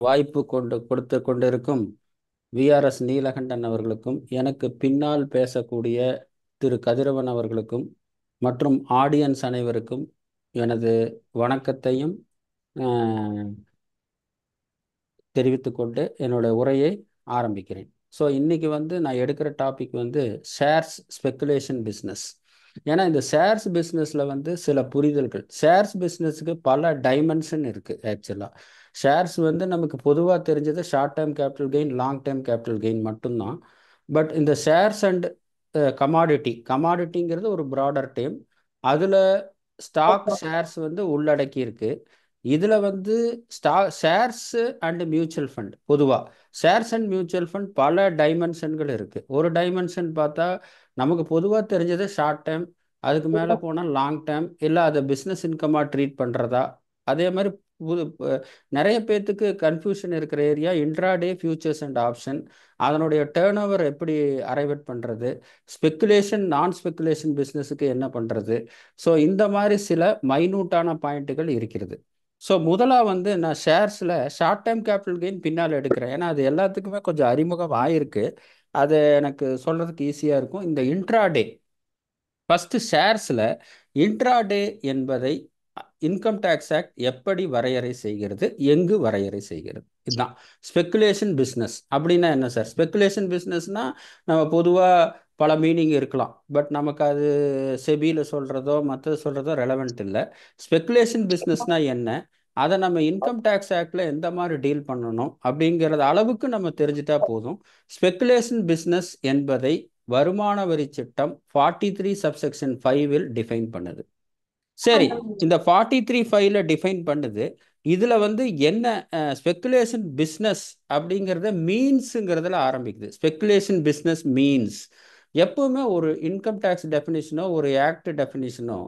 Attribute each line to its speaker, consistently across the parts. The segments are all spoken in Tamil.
Speaker 1: வாய்ப்பு கொடுத்து கொண்டிருக்கும் விஆர்எஸ் நீலகண்டன் அவர்களுக்கும், எனக்கு பின்னால் பேசக்கூடிய திரு கதிரவன் அவர்களுக்கும் மற்றும் ஆடியன்ஸ் அனைவருக்கும் எனது வணக்கத்தையும் தெரிவித்துக்கொண்டு என்னோட உரையை ஆரம்பிக்கிறேன். ஸோ இன்னைக்கு நான் எடுக்கிற டாபிக் ஷேர்ஸ் ஸ்பெக்குலேஷன் பிஸ்னஸ். ஏன்னா இந்த ஷேர்ஸ் பிஸ்னஸில் சில புரிதல்கள், ஷேர்ஸ் பிஸ்னஸுக்கு பல டைமென்ஷன் இருக்குது. ஆக்சுவலாக ஷேர்ஸ் நமக்கு பொதுவாக தெரிஞ்சது short term capital gain, long term capital gain மட்டும்தான். பட் இந்த ஷேர்ஸ் அண்ட் கமாடிட்டிங்கிறது ஒரு ப்ராடர் டேம். அதில் ஸ்டாக் ஷேர்ஸ் உள்ளடக்கி இருக்கு. இதில் ஷேர்ஸ் அண்ட் மியூச்சுவல் ஃபண்ட், பொதுவாக ஷேர்ஸ் அண்ட் மியூச்சுவல் ஃபண்ட் பல டைமென்ஷன்கள் இருக்குது. ஒரு டைமென்ஷன் பார்த்தா நமக்கு பொதுவாக தெரிஞ்சது ஷார்ட் டேர்ம், அதுக்கு மேலே போனால் லாங் டேர்ம், இல்லை அதை பிஸ்னஸ் இன்கமாக ட்ரீட் பண்ணுறதா. அதே மாதிரி நிறைய பேர்த்துக்கு கன்ஃபியூஷன் இருக்கிற area intraday features and option, அதனுடைய டேர்ன் ஓவர் எப்படி அரைவட் பண்ணுறது, ஸ்பெக்குலேஷன் நான் ஸ்பெக்குலேஷன் பிஸ்னஸுக்கு என்ன பண்ணுறது. ஸோ இந்த மாதிரி சில மைனூட்டான பாயிண்ட்டுகள் இருக்கிறது. ஸோ முதலாக நான் ஷேர்ஸில் ஷார்ட் டைம் கேபிட்டல் கெயின் பின்னால் எடுக்கிறேன். ஏன்னா அது எல்லாத்துக்குமே கொஞ்சம் அறிமுகம் ஆயிருக்கு, அது எனக்கு சொல்கிறதுக்கு ஈஸியாக இருக்கும். இந்த இன்ட்ராடே ஃபஸ்ட்டு ஷேர்ஸில் இன்ட்ராடே என்பதை இன்கம் டேக்ஸ் ஆக்ட் எப்படி வரையறை செய்கிறது, எங்கு வரையறை செய்கிறது, இதுதான் ஸ்பெக்குலேஷன் பிஸ்னஸ். அப்படின்னா என்ன சார்? ஸ்பெக்குலேஷன் பிஸ்னஸ்னால் நம்ம பொதுவாக பல மீனிங் இருக்கலாம், பட் நமக்கு அது செபியில் சொல்கிறதோ மற்றது சொல்கிறதோ ரெலவெண்ட் இல்லை. ஸ்பெக்குலேஷன் பிஸ்னஸ்னால் என்ன, அதை நம்ம இன்கம் டேக்ஸ் ஆக்டில் எந்த மாதிரி டீல் பண்ணணும் அப்படிங்கிறது அளவுக்கு நம்ம தெரிஞ்சிட்டா போதும். ஸ்பெக்குலேஷன் பிஸ்னஸ் என்பதை வருமான வரி சட்டம் 43 சப்செக்ஷன் 5 டிஃபைன் பண்ணுது. சரி, இந்த 43(5) டிஃபைன் பண்ணுது. இதில் என்ன ஸ்பெக்குலேஷன் பிஸ்னஸ் அப்படிங்கிறத மீன்ஸுங்கிறதுல ஆரம்பிக்குது. ஸ்பெக்குலேஷன் பிஸ்னஸ் மீன்ஸ் எப்பவுமே ஒரு இன்கம் டேக்ஸ் டெஃபினிஷனோ ஒரு ஆக்ட் டெஃபினிஷனோ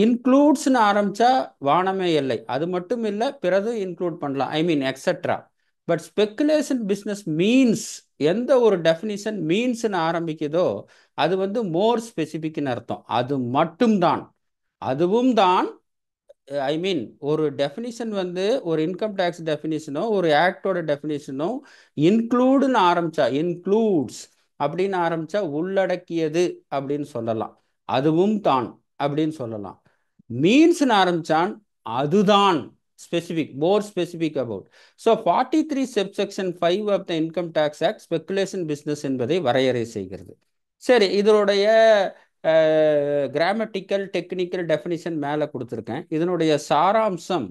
Speaker 1: இன்க்ளூட்ஸ்னு ஆரம்பித்தா வானமே இல்லை, அது மட்டும் இல்லை பிறகு இன்க்ளூட் பண்ணலாம், I mean extra. But speculation business means, எந்த ஒரு டெஃபினிஷன் மீன்ஸ்னு ஆரம்பிக்குதோ அது மோர் ஸ்பெசிஃபிக்னு அர்த்தம். அது மட்டும்தான், அதுவும் தான், ஐ மீன் ஒரு டெஃபினிஷன் ஒரு இன்கம் டேக்ஸ் டெஃபினிஷனோ ஒரு ஆக்டோட டெஃபினிஷனோ இன்க்ளூடுன்னு ஆரம்பித்தா, இன்க்ளூட்ஸ் அப்படின்னு ஆரம்பித்தா உள்ளடக்கியது அப்படின்னு சொல்லலாம், அதுவும் தான் அப்படின்னு சொல்லலாம். மீன்ஸ்னு ஆரம்பித்தான் அதுதான், specific, more specific about. So 43 subsection 5 of the income tax act speculation business என்பதை வரையறை செய்கிறது. சரி, இதனுடைய கிராமட்டிக்கல் டெக்னிக்கல் டெஃபினிஷன் மேலே கொடுத்துருக்கேன். இதனுடைய சாராம்சம்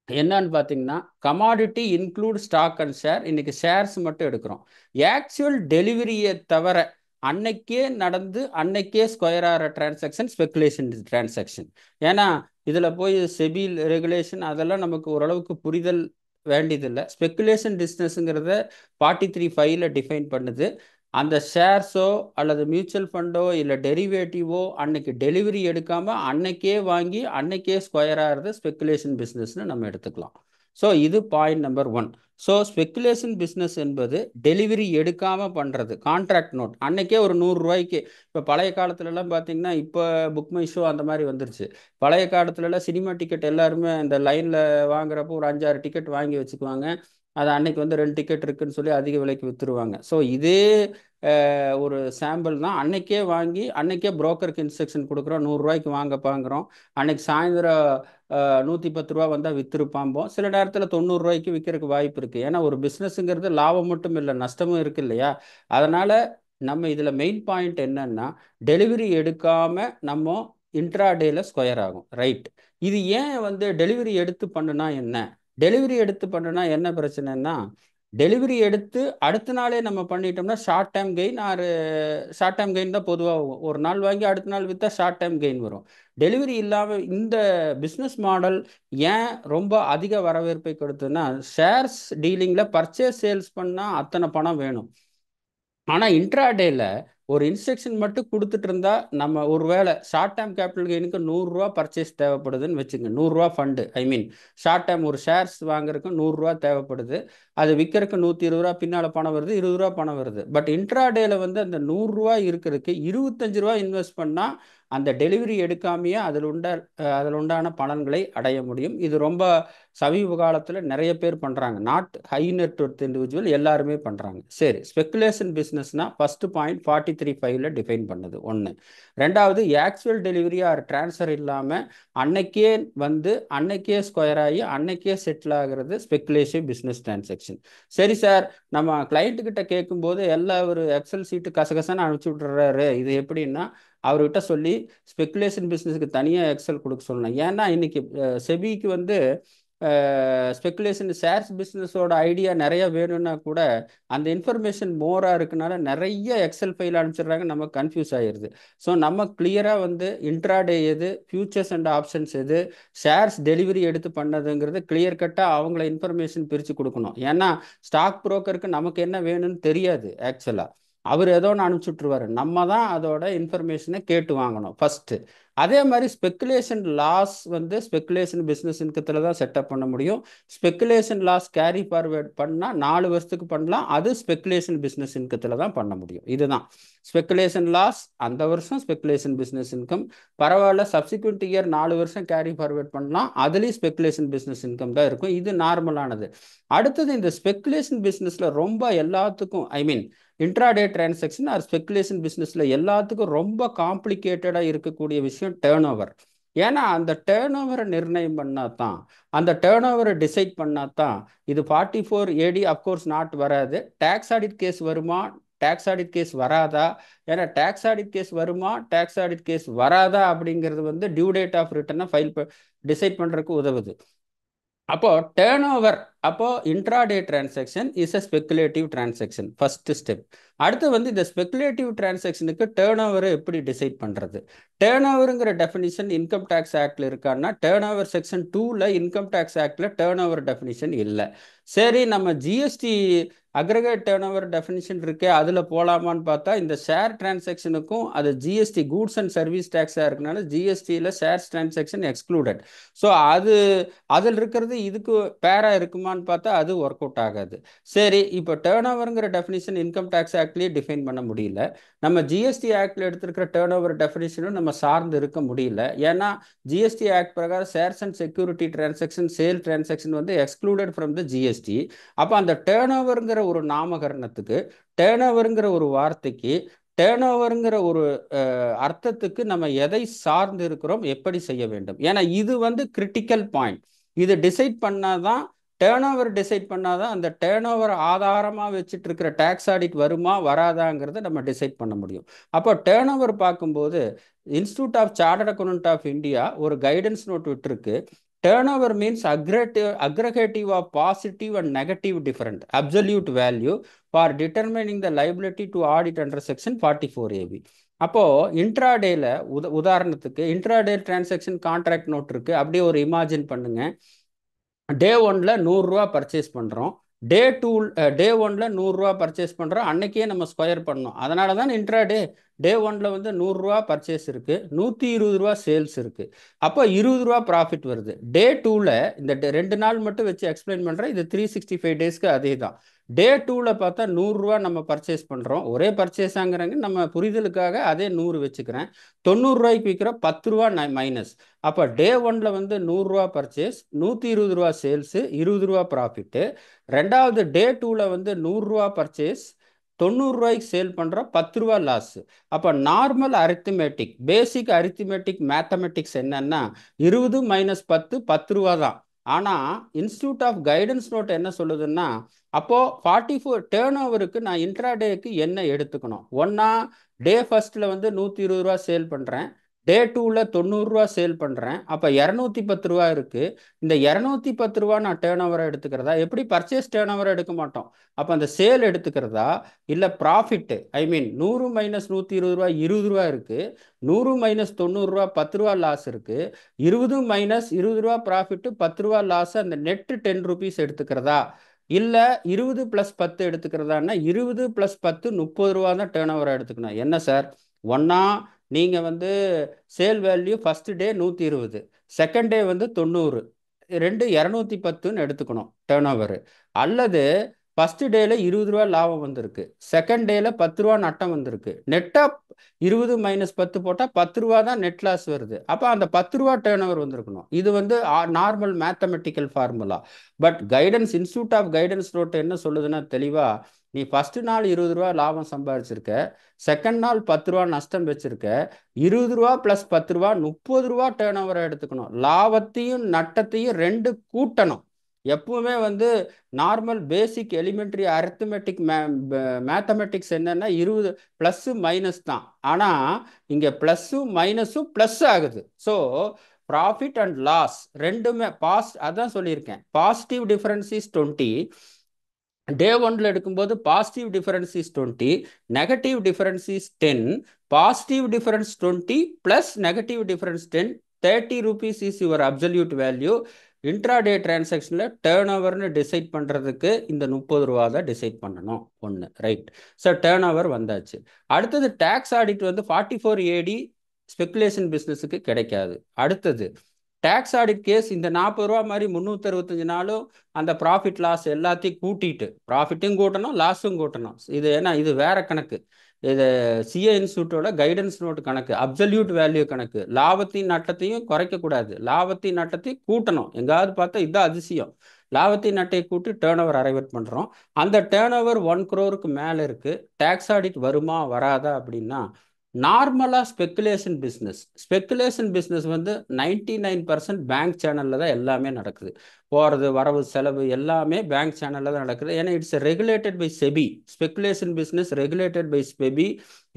Speaker 1: என்னன்னு பார்த்தீங்கன்னா, commodity include stock and share. இன்னைக்கு ஷேர்ஸ் மட்டும் எடுக்கிறோம். ஆக்சுவல் டெலிவரியை தவிர அன்னைக்கே நடந்து அன்னைக்கே ஸ்கொயர் ஆகிற டிரான்சாக்ஷன் ஸ்பெக்குலேஷன் டிரான்சாக்ஷன். ஏன்னா இதில் போய் செபில் ரெகுலேஷன் அதெல்லாம் நமக்கு ஓரளவுக்கு புரிதல் வேண்டியதில்லை. ஸ்பெக்குலேஷன் பிஸ்னஸ்ங்கிறத 43(5) டிஃபைன் பண்ணுது. அந்த ஷேர்ஸோ அல்லது மியூச்சுவல் ஃபண்டோ இல்லை டெரிவேட்டிவோ அன்னைக்கு டெலிவரி எடுக்காமல் அன்னைக்கே வாங்கி அன்னைக்கே ஸ்கொயர் ஆகிறது ஸ்பெக்குலேஷன் பிஸ்னஸ்னு நம்ம எடுத்துக்கலாம். ஸோ இது point number 1. So speculation business என்பது டெலிவரி எடுக்காமல் பண்ணுறது. கான்ட்ராக்ட் நோட் அன்னைக்கே ஒரு 100 ரூபாய்க்கு, இப்போ பழைய காலத்துலலாம் பார்த்தீங்கன்னா, இப்போ புக் மை ஷோ அந்த மாதிரி வந்துருச்சு. பழைய காலத்துலலாம் சினிமா டிக்கெட் எல்லாருமே இந்த லைனில் வாங்குறப்போ ஒரு 5-6 டிக்கெட் வாங்கி வச்சுக்குவாங்க. அது அன்னைக்கு 2 டிக்கெட் இருக்குன்னு சொல்லி அதிக விலைக்கு விற்றுருவாங்க. ஸோ இதே ஒரு சாம்பிள் தான். அன்னைக்கே வாங்கி அன்னைக்கே புரோக்கருக்கு இன்ஸ்ட்ரக்ஷன் கொடுக்குறோம், 100 ரூபாய்க்கு வாங்கப்பாங்கிறோம். அன்னைக்கு சாயந்தரம் 110 ரூபா வந்தால் விற்றுருப்பாம்போம். சில நேரத்தில் 90 ரூபாய்க்கு விற்கிறதுக்கு வாய்ப்பு இருக்குது. ஏன்னா ஒரு பிஸ்னஸுங்கிறது லாபம் மட்டும் இல்லை, நஷ்டமும் இருக்குது இல்லையா? அதனால் நம்ம இதில் மெயின் பாயிண்ட் என்னன்னா, டெலிவரி எடுக்காமல் நம்ம இன்ட்ராடேல ஸ்கொயர் ஆகும், ரைட்? இது ஏன் டெலிவரி எடுத்து பண்ணுனா என்ன, டெலிவரி எடுத்து பண்ணுனா என்ன பிரச்சனைன்னா, டெலிவரி எடுத்து அடுத்த நாளே நம்ம பண்ணிட்டோம்னா short time gain, or short time gain தான் பொதுவாக. ஒரு நாள் வாங்கி அடுத்த நாள் விற்றா ஷார்ட் டைம் கெயின் வரும். டெலிவரி இல்லாமல் இந்த பிஸ்னஸ் மாடல் ஏன் ரொம்ப அதிக வரவேற்பை கொடுத்ததுன்னா, ஷேர்ஸ் டீலிங்கில் பர்ச்சேஸ் சேல்ஸ் பண்ணால் அத்தனை பணம் வேணும். ஆனால் இன்ட்ராடேல ஒரு இன்ஸ்ட்ரக்ஷன் மட்டும் கொடுத்துட்டு இருந்தா, நம்ம ஒரு வேளை ஷார்ட் டேர்ம் கேபிட்டல் கெயினுக்கு 100 ரூபா பர்ச்சேஸ் தேவைப்படுதுன்னு வச்சுங்க, 100 ரூபா ஃபண்டு, ஐ மீன் ஷார்ட் டேர்ம் ஒரு ஷேர்ஸ் வாங்குறதுக்கு 100 ரூபா தேவைப்படுது. அது விற்கிறதுக்கு 120 ரூபா பின்னால் பணம் வருது, 20 ரூபா பணம் வருது. பட் இன்ட்ராடேல வந்து அந்த 100 ரூபா இருக்கிறதுக்கு 25 ரூபா இன்வெஸ்ட் பண்ணால் அந்த டெலிவரி எடுக்காமையே அதில் உண்டான பலன்களை அடைய முடியும். இது ரொம்ப சமீப காலத்தில் நிறைய பேர் பண்ணுறாங்க. நாட் ஹை நெட்வொர்த் இண்டிவிஜுவல், எல்லாருமே பண்ணுறாங்க. சரி, ஸ்பெகுலேஷன் பிஸ்னஸ்னா ஃபர்ஸ்ட் பாயிண்ட் 43.5ல டிஃபைன் பண்ணுது ஒன்று. ரெண்டாவது, ஆக்சுவல் டெலிவரி ஆர் டிரான்ஸ்ஃபர் இல்லாமல் அன்னைக்கே வந்து அன்னைக்கே ஸ்கொயர் ஆகி அன்னைக்கே செட்டில் ஆகிறது ஸ்பெகுலேஷன் பிஸ்னஸ் டிரான்சாக்ஷன். சரி சார், நம்ம கிளைண்ட்டுக்கிட்ட கேட்கும்போது எல்லாம் ஒரு எக்ஸல் சீட்டு கசகசன்னு அனுப்பிச்சி விட்டுறாரு, இது எப்படின்னா அவர்கிட்ட சொல்லி ஸ்பெகுலேஷன் பிஸ்னஸுக்கு தனியாக எக்ஸல் கொடுக்க சொல்லணும். ஏன்னா இன்னைக்கு செபிக்கு வந்து ஸ்பெகுலேஷன் ஷேர்ஸ் பிஸ்னஸோட ஐடியா நிறைய வேணும்னா கூட அந்த இன்ஃபர்மேஷன் மோராக இருக்கனால நிறைய எக்ஸல் ஃபைல் அனுப்பிச்சிடுறாங்க, நம்ம கன்ஃபியூஸ் ஆகிடுது. ஸோ நம்ம கிளியராக வந்து இன்ட்ராடே எது, ஃபியூச்சர்ஸ் அண்ட் ஆப்ஷன்ஸ் எது, ஷேர்ஸ் டெலிவரி எடுத்து பண்ணதுங்கிறது கிளியர் கட்டாக அவங்கள இன்ஃபர்மேஷன் பிரித்து கொடுக்கணும். ஏன்னா ஸ்டாக் புரோக்கருக்கு நமக்கு என்ன வேணும்னு தெரியாது. ஆக்சுவலாக அவர் ஏதோ ஒன்று அனுப்பிச்சுட்ருவார், நம்ம தான் அதோட இன்ஃபர்மேஷனை கேட்டு வாங்கணும் ஃபஸ்ட்டு. அதே மாதிரி ஸ்பெகுலேஷன் லாஸ் வந்து ஸ்பெகுலேஷன் பிஸ்னஸ் இன்கத்தில் தான் செட்டப் பண்ண முடியும். ஸ்பெகுலேஷன் லாஸ் கேரி ஃபார்வேர்ட் பண்ணால் 4 வருஷத்துக்கு பண்ணலாம், அது ஸ்பெகுலேஷன் பிஸ்னஸ் இன்கத்தில் தான் பண்ண முடியும். இதுதான் ஸ்பெகுலேஷன் லாஸ் அந்த வருஷம் ஸ்பெகுலேஷன் பிஸ்னஸ் இன்கம். பரவாயில்ல, சப்சிக்வெண்ட் இயர் 4 வருஷம் கேரி ஃபார்வேர்ட் பண்ணலாம், அதுலேயும் ஸ்பெகுலேஷன் பிஸ்னஸ் இன்கம் தான் இருக்கும். இது நார்மலானது. அடுத்தது, இந்த ஸ்பெகுலேஷன் பிஸ்னஸில் ரொம்ப எல்லாத்துக்கும் இன்ட்ராடே டிரான்சாக்ஷன் ஆர் ஸ்பெகுலேஷன் பிஸ்னஸில் எல்லாத்துக்கும் ரொம்ப காம்ப்ளிகேட்டடாக இருக்கக்கூடிய விஷயம் டேர்ன் ஓவர். ஏன்னா அந்த டேர்ன் ஓவரை நிர்ணயம் பண்ணால் தான், அந்த டேர்ன் ஓவரை டிசைட் பண்ணால் தான் இது 44AD அஃப்கோர்ஸ் நாட் வராது. டேக்ஸ் ஆடிட் கேஸ் வருமா, டேக்ஸ் ஆடிட் கேஸ் வராதா, ஏன்னா டேக்ஸ் ஆடிட் கேஸ் வருமா, டேக்ஸ் ஆடிட் கேஸ் வராதா அப்படிங்கிறது வந்து டியூ டேட் ஆஃப் ரிட்டர்னை ஃபைல் டிசைட் பண்ணுறதுக்கு உதவுது. அப்போ டேர்ன் ஓவர், அப்போ intraday transaction is a speculative transaction, first step. அடுத்து வந்து இந்த ஸ்பெகுலேட்டிவ் டிரான்சாக்ஷனுக்கு டேர்ன் ஓவரை எப்படி டிசைட் பண்ணுறது? டேர்ன் ஓவருங்கிற டெஃபினிஷன் இன்கம் டேக்ஸ் ஆக்டில் இருக்கான்னா, டேர்ன் ஓவர் செக்ஷன் 2ல இன்கம் டேக்ஸ் ஆக்டில் டேர்ன் ஓவர் டெஃபினிஷன் இல்லை. சரி, நம்ம GST aggregate turn over definition இருக்கே, அதில் போகலாமான்னு பார்த்தா இந்த ஷேர் டிரான்சாக்ஷனுக்கும் அது ஜிஎஸ்டி கூட்ஸ் அண்ட் சர்வீஸ் டேக்ஸாக இருக்கனால ஜிஎஸ்டியில் ஷேர்ஸ் டிரான்சாக்ஷன் எக்ஸ்க்ளூடட். ஸோ அதில் இருக்கிறது இதுக்கு பேரா இருக்குமான்னு பார்த்தா அது ஒர்க் அவுட் ஆகாது. சரி, இப்போ டேர்ன் ஓவருங்கிற டெஃபினிஷன் இன்கம் டேக்ஸ் ஆக்ட்லேயே டிஃபைன் பண்ண முடியல, நம்ம ஜிஎஸ்டி ஆக்டில் எடுத்திருக்கிற டேர்ன் ஓவர் டெஃபினிஷனும் நம்ம சார்ந்து இருக்க முடியல. ஏன்னா ஜிஎஸ்டி ஆக்ட் பிரகாரம் shares and security transaction, sale transaction வந்து எக்ஸ்க்ளூடட் ஃப்ரம் த ஜிஎஸ்டி. அப்போ அந்த டேர்ன் ஓவருங்கிற ஒரு நாமகரணத்துக்கு, டேர்ன் ஓவருங்கிற ஒரு வார்த்தைக்கு, டேர்ன் ஓவருங்கிற ஒரு அர்த்தத்துக்கு நம்ம எதை சார்ந்து இருக்கிறோம், எப்படி செய்ய வேண்டும்? ஏன்னா இது வந்து கிரிட்டிக்கல் பாயிண்ட். இது டிசைட் பண்ணாதான், டேர்ன் ஓவர் டிசைட் பண்ணாதான் அந்த டேர்ன் ஓவர் ஆதாரமாக வச்சுட்டு இருக்கிற டேக்ஸ் ஆடிட் வருமா வராதாங்கிறத நம்ம டிசைட் பண்ண முடியும். அப்போ டேர்ன் ஓவர் பார்க்கும்போது institute of chartered accountant of India ஒரு கைடன்ஸ் நோட் விட்டுருக்கு. Turnover means aggregative of positive and negative different absolute value for determining the liability to audit under section 44AB. அப்போ இன்ட்ராடேல உதாரணத்துக்கு இன்ட்ராடே டிரான்சாக்ஷன் கான்ட்ராக்ட் நோட் இருக்கு. அப்படியே ஒரு இமேஜின் பண்ணுங்க. டே 1ல 100 ரூபா பர்ச்சேஸ் பண்ணுறோம், டே 1ல 100 ரூபா பர்ச்சேஸ் பண்ணுறோம், அன்னைக்கே நம்ம ஸ்கொயர் பண்ணோம். அதனால தான் டே 1ல வந்து 100 ரூபா பர்ச்சேஸ் இருக்கு, 120 ரூபா சேல்ஸ் இருக்கு, அப்போ 20 ரூபா ப்ராஃபிட் வருது. டே 2ல இந்த 2 நாள் மட்டும் வச்சு எக்ஸ்பிளைன் பண்ணுறேன், இது 365 டேஸ்க்கு அதே தான். டே 2ல பார்த்தா 100 ரூபா நம்ம பர்ச்சேஸ் பண்ணுறோம், ஒரே பர்ச்சேஸாங்கிறாங்க, நம்ம புரிதலுக்காக அதே 100 வச்சுக்கிறேன். 90 ரூபாய்க்கு விற்கிறோம், 10 ரூபா மைனஸ். அப்போ டே 1ல வந்து 100 ரூபா பர்ச்சேஸ், 120 ரூபா சேல்ஸு, 20 ரூபா ப்ராஃபிட்டு. ரெண்டாவது டே 2ல வந்து 100 ரூபா பர்ச்சேஸ், 90 ரூபாய்க்கு சேல் பண்ணுறோம், 10 ரூபா லாஸ். அப்போ நார்மல் அரித்மெட்டிக், பேசிக் அரித்மெட்டிக் மேத்தமெட்டிக்ஸ் என்னன்னா 20 மைனஸ் 10 10 ரூபா தான். ஆனால் இன்ஸ்டியூட் ஆஃப் கைடன்ஸ் நோட் என்ன சொல்லுதுன்னா, அப்போது 44 டேர்ன் ஓவருக்கு நான் இன்ட்ராடேக்கு என்ன எடுத்துக்கணும்? ஒன்றா டே ஃபர்ஸ்ட்டில் வந்து 120 ரூபா சேல் பண்ணுறேன், டே 2ல 90 ரூபா சேல் பண்ணுறேன், அப்போ 210 ரூபா இருக்குது. இந்த 210 ரூபா நான் டேர்ன் ஓவரை எடுத்துக்கிறதா, எப்படி பர்ச்சேஸ் டேர்ன் ஓவரை எடுக்க மாட்டோம், அப்போ அந்த சேல் எடுத்துக்கிறதா, இல்லை ப்ராஃபிட்டு 100 மைனஸ் 120 ரூபா 20 ரூபா இருக்குது, 100 மைனஸ் 90 ரூபா 10 ரூபா லாஸ் இருக்குது, 20 மைனஸ் 20 ரூபா ப்ராஃபிட்டு 10 ரூபா லாஸ், அந்த நெட்டு 10 ருபீஸ் எடுத்துக்கிறதா, இல்லை 20 + 10 எடுத்துக்கிறதான்னா 20 + 10 30 ரூபா தான் டேர்ன் ஓவராக எடுத்துக்கணும். என்ன சார், ஒன்றா நீங்கள் வந்து sale value first day 120, second day வந்து 90, 2 210ன்னு எடுத்துக்கணும் டேர்ன் ஓவர். அல்லது ஃபர்ஸ்ட் டேல 20 ரூபா லாபம் வந்திருக்கு, செகண்ட் டேல 10 ரூபா நட்டம் வந்திருக்கு, நெட்டா 20 மைனஸ் 10 போட்டா 10 ரூபா தான் நெட் லாஸ் வருது. அப்போ அந்த 10 ரூபா டேர்ன் ஓவர் வந்திருக்கணும். இது வந்து normal mathematical formula. But guidance, institute of guidance note என்ன சொல்லுதுன்னா தெளிவா, நீ ஃபர்ஸ்ட் நாள் 20 ரூபா லாபம் சம்பாதிச்சிருக்க, செகண்ட் நாள் 10 ரூபா நஷ்டம் வச்சிருக்க, 20 ரூபா பிளஸ் 10 ரூபா 30 ரூபா டேர்ன் ஓவரை எடுத்துக்கணும். லாபத்தையும் நட்டத்தையும் ரெண்டு கூட்டணும். எப்பவுமே வந்து நார்மல் பேசிக் எலிமெண்ட்ரி அரித்மெட்டிக் மேத்தமெட்டிக்ஸ் என்னன்னா 20 பிளஸ் மைனஸ் தான். ஆனா இங்க பிளஸும் மைனஸும் பிளஸ் ஆகுது. ஸோ ப்ராஃபிட் அண்ட் லாஸ் ரெண்டுமே அதான் சொல்லியிருக்கேன். பாசிட்டிவ் டிஃபரன்ஸ் இஸ் 20, டே ஒன்ல எடுக்கும்போது positive difference is 20, negative difference is 10, positive difference 20 plus negative difference 10, 30 rupees is your absolute value. Intraday டிரான்சாக்ஷனில் டேர்ன் ஓவர்னு டிசைட் பண்ணுறதுக்கு இந்த 30 ரூபா தான் டிசைட் பண்ணணும். ஒன்று ரைட். ஸோ டேர்ன் ஓவர் வந்தாச்சு. அடுத்தது டேக்ஸ் ஆடிட் வந்து 44AD ஸ்பெகுலேஷன் பிஸ்னஸுக்கு கிடைக்காது. அடுத்தது டேக்ஸ் ஆடிட் கேஸ் இந்த 40 ரூபா மாதிரி 365 நாளும் அந்த ப்ராஃபிட் லாஸ் எல்லாத்தையும் கூட்டிட்டு, ப்ராஃபிட்டும் கூட்டணும் லாஸும் கூட்டணும். இது ஏன்னா இது வேற கணக்கு. இது சிஏ இன்ஸ்டியூட்டோட கைடன்ஸ் நோட் கணக்கு, அப்சல்யூட் வேல்யூ கணக்கு. லாபத்தையும் நட்டத்தையும் குறைக்கக்கூடாது, லாபத்தையும் நட்டத்தையும் கூட்டணும். எங்காவது பார்த்தா இதுதான் அதிசயம். லாபத்தையும் நட்டையை கூட்டி டேர்ன் ஓவர் அரைவட் பண்ணுறோம். அந்த டேர்ன் ஓவர் 1 crore மேலே இருக்குது. டேக்ஸ் ஆடிட் வருமா வராதா அப்படின்னா, நார்மலாக ஸ்பெக்குலேஷன் பிஸ்னஸ் வந்து 99% பேங்க் சேனலில் தான் எல்லாமே நடக்குது. போகிறது வரவு செலவு எல்லாமே பேங்க் சேனலில் தான் நடக்குது. ஏன்னா it's regulated by SEBI. Speculation business regulated by SEBI,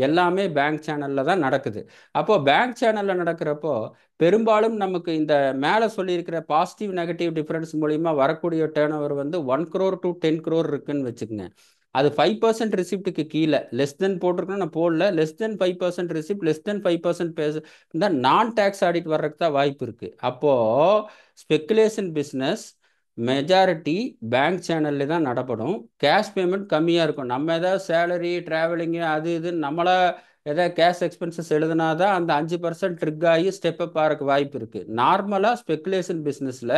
Speaker 1: எல்லாமே பேங்க் சேனலில் தான் நடக்குது. அப்போது பேங்க் சேனலில் நடக்கிறப்போ பெரும்பாலும் நமக்கு இந்த மேலே சொல்லியிருக்கிற பாசிட்டிவ் நெகட்டிவ் டிஃபரன்ஸ் மூலிமா வரக்கூடிய டேர்ன் ஓவர் வந்து 1 crore to 10 crore இருக்குன்னு வச்சுக்கோங்க. அது 5% ரிசிப்ட்டுக்கு கீழே லெஸ் தென் போட்டிருக்கணும், நான் போடல. Less than 5% receipt, less than 5% தான் நான் டேக்ஸ் ஆடிட் வர்றதுக்கு தான் வாய்ப்பு இருக்குது. அப்போது ஸ்பெக்குலேஷன் பிஸ்னஸ் மெஜாரிட்டி பேங்க் சேனல்ல தான் நடப்படும். கேஷ் பேமெண்ட் கம்மியாக இருக்கும். நம்ம ஏதாவது சேலரி ட்ராவலிங்கு அது இதுன்னு நம்மளா ஏதாவது கேஷ் எக்ஸ்பென்சஸ் எழுதுனா தான் அந்த 5% ட்ரிக் ஆகி ஸ்டெப் அப் ஆகிறதுக்கு வாய்ப்பு இருக்குது. நார்மலாக ஸ்பெக்குலேஷன் பிஸ்னஸில்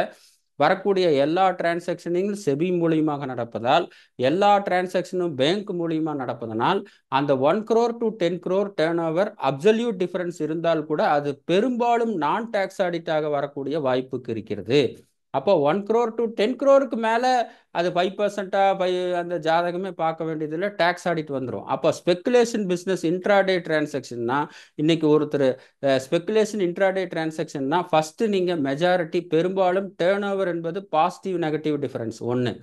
Speaker 1: வரக்கூடிய எல்லா டிரான்சாக்ஷனையும் செபி மூலியமாக நடப்பதால், எல்லா டிரான்சாக்ஷனும் பேங்க் மூலியமாக நடப்பதனால், அந்த 1 crore to 10 crore turn over absolute difference இருந்தால் கூட அது பெரும்பாலும் நான் டேக்ஸ் ஆடிட்டாக வரக்கூடிய வாய்ப்புக்கு இருக்கிறது. அப்போ 1 crore to 10 crore மேலே அது 5%, அந்த ஜாதகமே பார்க்க வேண்டியதில்லை, டேக்ஸ் ஆடிட் வந்துடும். அப்போ ஸ்பெக்குலேஷன் பிஸ்னஸ் இன்ட்ராடே டிரான்சாக்ஷன்னா, இன்னைக்கு ஒருத்தர் ஸ்பெக்குலேஷன் இன்ட்ராடே டிரான்சாக்ஷன்னா ஃபஸ்ட்டு நீங்கள் மெஜாரிட்டி பெரும்பாலும் டேர்ன் ஓவர் என்பது பாசிட்டிவ் நெகட்டிவ் டிஃபரன்ஸ் ஒன்று.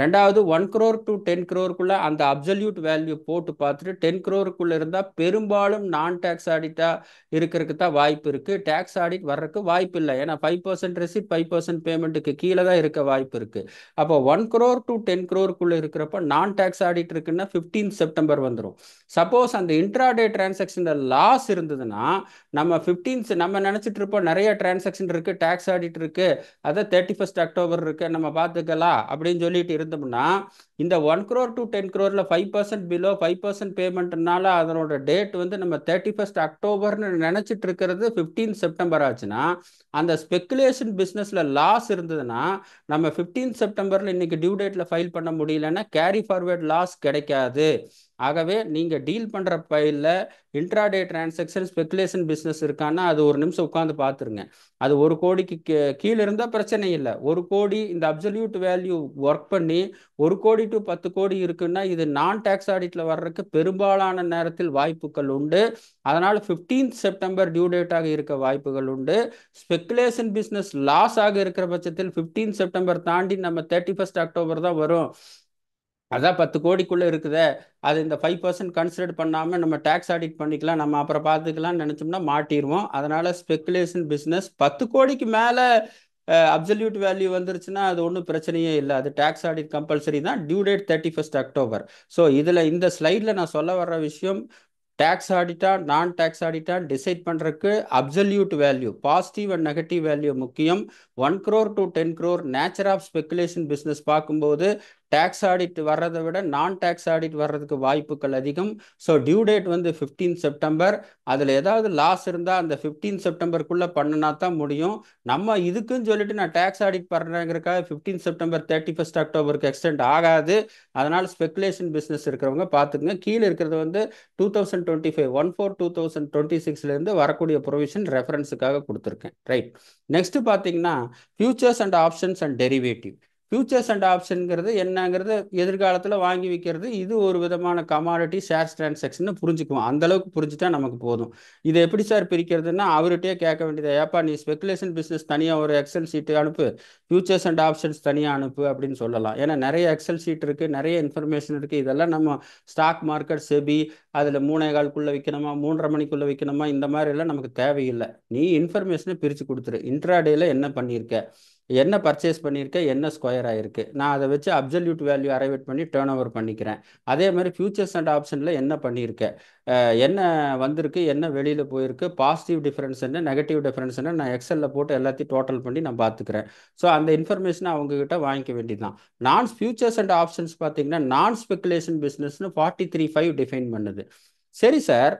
Speaker 1: ரெண்டாவது 1 crore to 10 crore அந்த அப்சல்யூட் வேல்யூ போட்டு பார்த்துட்டு 10 crore இருந்தால் பெரும்பாலும் நான் டேக்ஸ் ஆடிட்டாக இருக்கிறதுக்கு தான் வாய்ப்பு இருக்குது. டேக்ஸ் ஆடிட் வர்றதுக்கு வாய்ப்பு இல்லை. ஏன்னா 5% ரெசிப்ட் 5% பேமெண்ட்டுக்கு கீழே தான் இருக்க வாய்ப்பு இருக்குது. அப்போ 1 crore to 10 crore இருக்கிறப்ப நான் டேக்ஸ் ஆடிட் இருக்குன்னா 15th September வந்துடும். சப்போஸ் அந்த இன்ட்ராடே டிரான்சாக்ஷனில் லாஸ் இருந்ததுன்னா நம்ம 15th நம்ம நினச்சிட்டு இருப்போம் நிறைய டிரான்சாக்ஷன் இருக்குது, டேக்ஸ் ஆடிட் இருக்குது, அதை 31st October இருக்குது, நம்ம பார்த்துக்கலாம் அப்படின்னு சொல்லிட்டு இருந்தோம்னா, இந்த 1 crore to 10 crore 5% பிலோ 5% பேமெண்ட்னால அதனோட டேட் வந்து நம்ம 31st October நினைச்சிட்டு இருக்கிறது 15th September ஆச்சுன்னா, அந்த ஸ்பெக்குலேஷன் பிஸ்னஸில் லாஸ் இருந்ததுன்னா நம்ம 15th September இன்னைக்கு டியூ டேட்டில் ஃபைல் பண்ண முடியலன்னா கேரி ஃபார்வேர்ட் லாஸ் கிடைக்காது. ஆகவே நீங்கள் டீல் பண்ணுற ஃபைலில் இன்ட்ராடே டிரான்சாக்ஷன் ஸ்பெக்குலேஷன் பிஸ்னஸ் இருக்கான்னா அது ஒரு நிமிஷம் உட்காந்து பார்த்துருங்க. அது 1 கோடிக்கு கீழே இருந்தால் பிரச்சனை இல்லை. 1 கோடி இந்த அப்சல்யூட் வேல்யூ ஒர்க் பண்ணி 1 கோடி to 10 கோடி இருக்குன்னா இது நான் டேக்ஸ் ஆடிட்டில் வர்றதுக்கு பெரும்பாலான நேரத்தில் வாய்ப்புகள் உண்டு. அதனால் 15th September டியூ டேட்டாக இருக்க வாய்ப்புகள் உண்டு. ஸ்பெக்குலேஷன் பிஸ்னஸ் லாஸ் ஆக இருக்கிற பட்சத்தில் 15th September தாண்டி நம்ம 31st October தான் வரும். அதான் 10 கோடிக்குள்ளே இருக்குதே, அது இந்த 5% கன்சிடர் பண்ணாமல் நம்ம டேக்ஸ் ஆடிட் பண்ணிக்கலாம், நம்ம அப்புறம் பார்த்துக்கலாம்னு நினச்சோம்னா மாட்டிடுவோம். அதனால் ஸ்பெக்குலேஷன் பிஸ்னஸ் 10 கோடிக்கு மேலே அப்சல்யூட் வேல்யூ வந்துருச்சுன்னா அது ஒன்றும் பிரச்சனையே இல்லை. அது டேக்ஸ் ஆடிட் கம்பல்சரி தான். Due date 31st October. So இதில் இந்த ஸ்லைடில் நான் சொல்ல வர்ற விஷயம், டேக்ஸ் ஆடிட்டா நான் டேக்ஸ் ஆடிட்டா டிசைட் பண்ணுறதுக்கு absolute value, positive and negative value முக்கியம். 1 crore to 10 crore nature of speculation business பார்க்கும்போது டேக்ஸ் ஆடிட் வர்றதை விட நான் டேக்ஸ் ஆடிட் வர்றதுக்கு வாய்ப்புகள் அதிகம். ஸோ டியூ டேட் வந்து 15 செப்டம்பர். அதில் ஏதாவது லாஸ் இருந்தால் அந்த 15 செப்டம்பருக்குள்ளே பண்ணினா தான் முடியும். நம்ம இதுக்குன்னு சொல்லிட்டு நான் டேக்ஸ் ஆடிட் பண்ணுறேங்கிறக்காக 15 செப்டம்பர் 31 அக்டோபருக்கு எக்ஸ்டெண்ட் ஆகாது. அதனால் ஸ்பெகுலேஷன் பிஸ்னஸ் இருக்கிறவங்க பார்த்துக்குங்க. கீழே இருக்கிறது வந்து 2025 1/4/2026 வரக்கூடிய ப்ரொவிஷன் ரெஃபரன்ஸுக்காக கொடுத்துருக்கேன். ரைட். நெக்ஸ்ட் பார்த்தீங்கன்னா futures and options and derivative. Futures and ஆப்ஷனுங்கிறது என்னங்கிறது எதிர்காலத்தில் வாங்கி விற்கிறது. இது ஒரு விதமான கமாடிட்டி ஷேர்ஸ் டிரான்சாக்ஷன் புரிஞ்சுக்குவோம். அந்த அளவுக்கு புரிஞ்சுட்டா நமக்கு போதும். இதை எப்படி சார் பிரிக்கிறதுன்னா அவர்கிட்டயே கேட்க வேண்டியது, ஏப்பா நீ ஸ்பெகுலேஷன் பிஸ்னஸ் தனியாக ஒரு எக்ஸல் ஷீட்டு அனுப்பு, ஃபியூச்சர்ஸ் அண்ட் ஆப்ஷன்ஸ் தனியாக அனுப்பு அப்படின்னு சொல்லலாம். ஏன்னா நிறைய எக்ஸல் ஷீட் இருக்குது, நிறைய இன்ஃபர்மேஷன் இருக்குது. இதெல்லாம் நம்ம ஸ்டாக் மார்க்கெட் செபி அதில் 3:15 விற்கணுமா 3:30 மணிக்குள்ளே விற்கணுமா இந்த மாதிரி எல்லாம் நமக்கு தேவையில்லை. நீ இன்ஃபர்மேஷனை பிரித்து கொடுத்துரு. இன்ட்ராடேல என்ன பண்ணியிருக்க, என்ன பர்ச்சேஸ் பண்ணியிருக்க, என்ன ஸ்கொயர் ஆகிருக்கு, நான் அதை வச்சு அப்சல்யூட் வேல்யூ அரைவேட் பண்ணி டேர்ன் ஓவர் பண்ணிக்கிறேன். அதே மாதிரி ஃபியூச்சர்ஸ் அண்ட் ஆப்ஷனில் என்ன பண்ணியிருக்க, என்ன வந்திருக்கு, என்ன வெளியில் போயிருக்கு, பாசிட்டிவ் டிஃபரன்ஸ் என்ன, நெகட்டிவ் டிஃபரன்ஸ் என்ன, நான் எக்ஸலில் போட்டு எல்லாத்தையும் டோட்டல் பண்ணி நான் பார்த்துக்கிறேன். ஸோ அந்த இன்ஃபர்மேஷனை அவங்ககிட்ட வாங்கிக்க வேண்டியதுதான். ஃபியூச்சர்ஸ் அண்ட் ஆப்ஷன்ஸ் பார்த்தீங்கன்னா நான் ஸ்பெகுலேஷன் பிஸ்னஸ்னு 43(5) டிஃபைன் பண்ணுது. சரி சார்,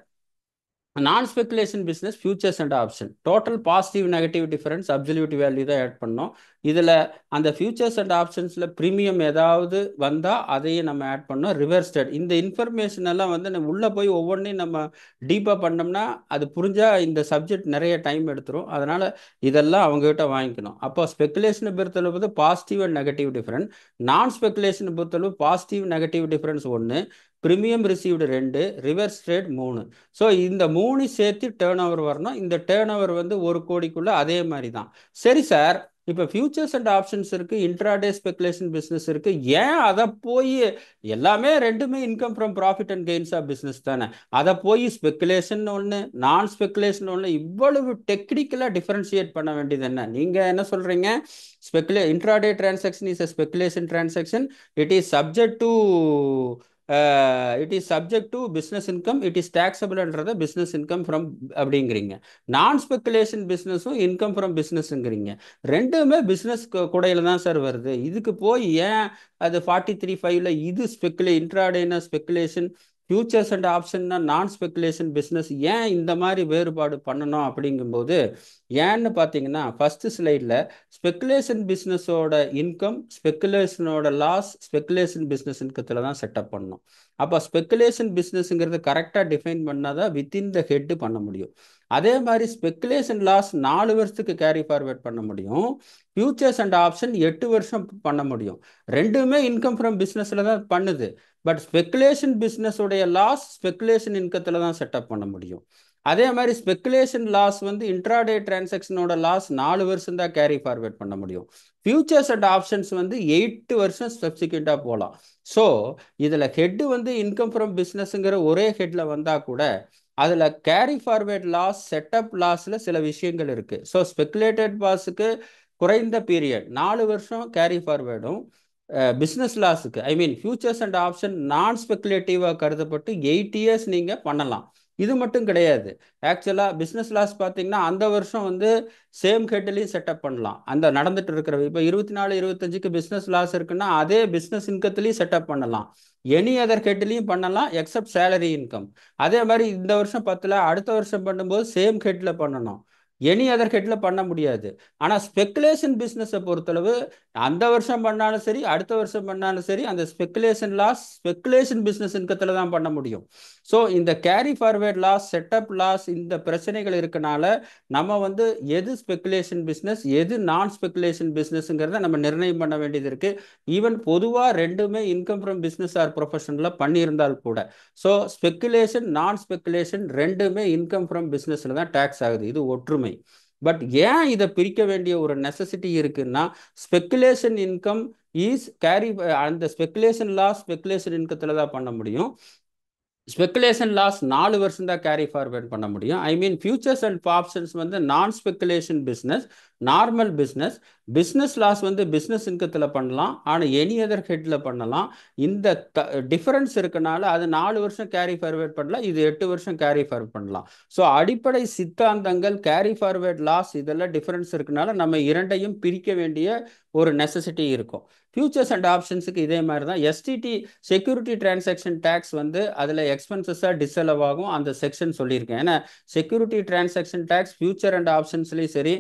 Speaker 1: நான் speculation business features and option total positive negative difference absolute value தான் ஆட் பண்ணோம். இதில் அந்த ஃபியூச்சர்ஸ் அண்ட் ஆப்ஷன்ஸில் ப்ரீமியம் ஏதாவது வந்தால் அதையும் நம்ம ஆட் பண்ணோம். ரிவர்ஸ்டட் இந்த இன்ஃபர்மேஷன் எல்லாம் வந்து நம்ம உள்ளே போய் ஒவ்வொன்றையும் நம்ம டீப்பாக பண்ணோம்னா அது புரிஞ்சால் இந்த சப்ஜெக்ட் நிறைய டைம் எடுத்துரும். அதனால் இதெல்லாம் அவங்ககிட்ட வாங்கிக்கணும். அப்போ ஸ்பெகுலேஷனை பொறுத்தளவு பாசிட்டிவ் அண்ட் நெகட்டிவ் டிஃபரன்ஸ், நான் ஸ்பெகுலேஷனை பொறுத்தளவு positive negative difference 1, premium received 2, reverse trade 3. So இந்த 3 சேர்த்து டேர்ன் ஓவர் வரணும். இந்த டேர்ன் ஓவர் வந்து 1 கோடிக்குள்ளே அதே மாதிரி தான். சரி சார், இப்போ ஃபியூச்சர்ஸ் அண்ட் ஆப்ஷன்ஸ் இருக்குது, இன்ட்ராடே ஸ்பெகுலேஷன் பிஸ்னஸ் இருக்குது, ஏன் அதை போய் எல்லாமே ரெண்டுமே income from profit and gains of business தானே, அதை போய் ஸ்பெகுலேஷன் ஒன்று நான் ஸ்பெகுலேஷன் ஒன்று இவ்வளவு டெக்னிக்கலாக டிஃபரன்ஷியேட் பண்ண வேண்டியது என்ன? நீங்கள் என்ன சொல்கிறீங்க? Intraday transaction is a speculation transaction, it is subject to business income, it is டேக்ஸபிள்ன்றத பிஸ்னஸ் இன்கம் ஃப்ரம் அப்படிங்கிறீங்க. நான் ஸ்பெகுலேஷன் பிஸ்னஸும் இன்கம் ஃப்ரம் பிஸ்னஸ்ங்கிறீங்க. ரெண்டுமே பிஸ்னஸ் கூடையில தான் சார் வருது. இதுக்கு போய் ஏன் அது 43(5)ல இது இன்ட்ராடேனா ஸ்பெகுலேஷன், ஃபியூச்சர்ஸ் அண்ட் ஆப்ஷன்னா நான் ஸ்பெகுலேஷன் பிஸ்னஸ், ஏன் இந்த மாதிரி வேறுபாடு பண்ணணும் அப்படிங்கும்போது ஏன்னு பார்த்தீங்கன்னா ஃபர்ஸ்ட் ஸ்லைடில் ஸ்பெகுலேஷன் பிஸ்னஸோட இன்கம், ஸ்பெகுலேஷனோட லாஸ் ஸ்பெகுலேஷன் பிஸ்னஸ் இன்கத்தில் தான் செட்டப் பண்ணணும். அப்போ ஸ்பெகுலேஷன் பிஸ்னஸ்ங்கிறது கரெக்டாக டிஃபைன் பண்ணால் தான் வித்தின் த ஹெட் பண்ண முடியும். அதே மாதிரி ஸ்பெகுலேஷன் லாஸ் 4 வருஷத்துக்கு கேரி ஃபார்வேர்ட் பண்ண முடியும். ஃபியூச்சர்ஸ் அண்ட் ஆப்ஷன் 8 வருஷம் பண்ண முடியும். ரெண்டுமே இன்கம் ஃப்ரம் பிஸ்னஸில் தான் பண்ணுது. பட் ஸ்பெகுலேஷன் பிஸ்னஸோடைய லாஸ் ஸ்பெகுலேஷன் இன்கத்தில் தான் செட்டப் பண்ண முடியும். அதே மாதிரி ஸ்பெகுலேஷன் லாஸ் வந்து இன்ட்ராடே டிரான்சாக்ஷனோட லாஸ் 4 வருஷம் தான் கேரி ஃபார்வேர்ட் பண்ண முடியும். ஃபியூச்சர்ஸ் அண்ட் ஆப்ஷன்ஸ் வந்து 8 வருஷம் சப்சிக்வெண்ட்டாக போகலாம். ஸோ இதில் ஹெட்டு வந்து இன்கம் ஃப்ரம் பிஸ்னஸ்ங்கிற ஒரே ஹெட்டில் வந்தால் கூட அதில் கேரி ஃபார்வேர்ட் லாஸ், செட்டப் லாஸில் சில விஷயங்கள் இருக்குது. ஸோ ஸ்பெகுலேட்டட் பாஸுக்கு குறைந்த பீரியட் 4 வருஷம் கேரி ஃபார்வேர்டும், பிஸ்னஸ் லாஸுக்கு ஃபியூச்சர்ஸ் அண்ட் ஆப்ஷன் நான் ஸ்பெகுலேட்டிவாக கருதப்பட்டு 8 இயர்ஸ் நீங்கள் பண்ணலாம். இது மட்டும் கிடையாது. ஆக்சுவலாக பிஸ்னஸ் லாஸ் பார்த்தீங்கன்னா அந்த வருஷம் வந்து சேம் ஹெட்லையும் செட்டப் பண்ணலாம். அந்த நடந்துட்டு இருக்கிற இப்போ 24-25க்கு பிஸ்னஸ் லாஸ் இருக்குன்னா அதே பிஸ்னஸ் இன்கத்துலையும் செட்டப் பண்ணலாம். எனி அதர் ஹெட்லையும் பண்ணலாம் எக்ஸப்ட் சேலரி இன்கம். அதே மாதிரி இந்த வருஷம் 10ல் அடுத்த வருஷம் பண்ணும்போது சேம் ஹெட்டில் பண்ணணும். எனி அதர் ஹெட்டில் பண்ண முடியாது. ஆனால் ஸ்பெகுலேஷன் பிஸ்னஸை பொறுத்தளவு அந்த வருஷம் பண்ணாலும் சரி அடுத்த வருஷம் பண்ணாலும் சரி அந்த ஸ்பெகுலேஷன் லாஸ் ஸ்பெகுலேஷன் பிஸ்னஸ் இன்கத்தில் தான் பண்ண முடியும். ஸோ இந்த carry forward loss, setup loss, இந்த பிரச்சனைகள் இருக்கனால நம்ம வந்து எது ஸ்பெகுலேஷன் பிஸ்னஸ் எது நான் ஸ்பெகுலேஷன் பிஸ்னஸ்ங்கிறத நம்ம நிர்ணயம் பண்ண வேண்டியது இருக்குது. ஈவன் பொதுவாக ரெண்டுமே இன்கம் ஃப்ரம் பிஸ்னஸ் ஆர் ப்ரொஃபஷனில் பண்ணியிருந்தால் கூட. ஸோ ஸ்பெகுலேஷன் நான் ஸ்பெகுலேஷன் ரெண்டுமே இன்கம் ஃப்ரம் பிஸ்னஸில் தான் டேக்ஸ் ஆகுது. இது ஒற்றுமை. பட் ஏன் இதை பிரிக்க வேண்டிய ஒரு நெசசிட்டி இருக்குன்னா ஸ்பெகுலேஷன் இன்கம் இஸ் கேரி, அந்த ஸ்பெகுலேஷன் லாஸ் ஸ்பெகுலேஷன் இன்கத்தில் தான் பண்ண முடியும். ஸ்பெகுலேஷன் லாஸ் 4 வருஷம் தான் கேரி ஃபார்வேர்ட் பண்ண முடியும். ஃபியூச்சர்ஸ் அண்ட் ஆப்ஷன்ஸ் வந்து non speculation business, normal business. Business loss வந்து பிஸ்னஸ் இன்கத்தில் பண்ணலாம், ஆனால் எனி அதர் ஹெட்டில் பண்ணலாம். இந்த டிஃபரன்ஸ் இருக்கனால அது 4 வருஷம் கேரி ஃபார்வேர்ட் பண்ணலாம், இது 8 வருஷம் கேரி ஃபார்வேர்ட் பண்ணலாம். ஸோ அடிப்படை சித்தாந்தங்கள் கேரி ஃபார்வேர்ட் லாஸ் இதெல்லாம் டிஃபரன்ஸ் இருக்கனால நம்ம இரண்டையும் பிரிக்க வேண்டிய ஒரு நெசசிட்டி இருக்கும். ஃபியூச்சர்ஸ் அண்ட் ஆப்ஷன்ஸுக்கு இதே மாதிரி தான். எஸ்டிடி செக்யூரிட்டி டிரான்சாக்ஷன் டேக்ஸ் வந்து அதில் எக்ஸ்பென்சஸாக டிஸ்அலவ் ஆகும், அந்த செக்ஷன் சொல்லியிருக்கேன். ஏன்னா security transaction tax future and ஆப்ஷன்ஸ்லேயும் சரி,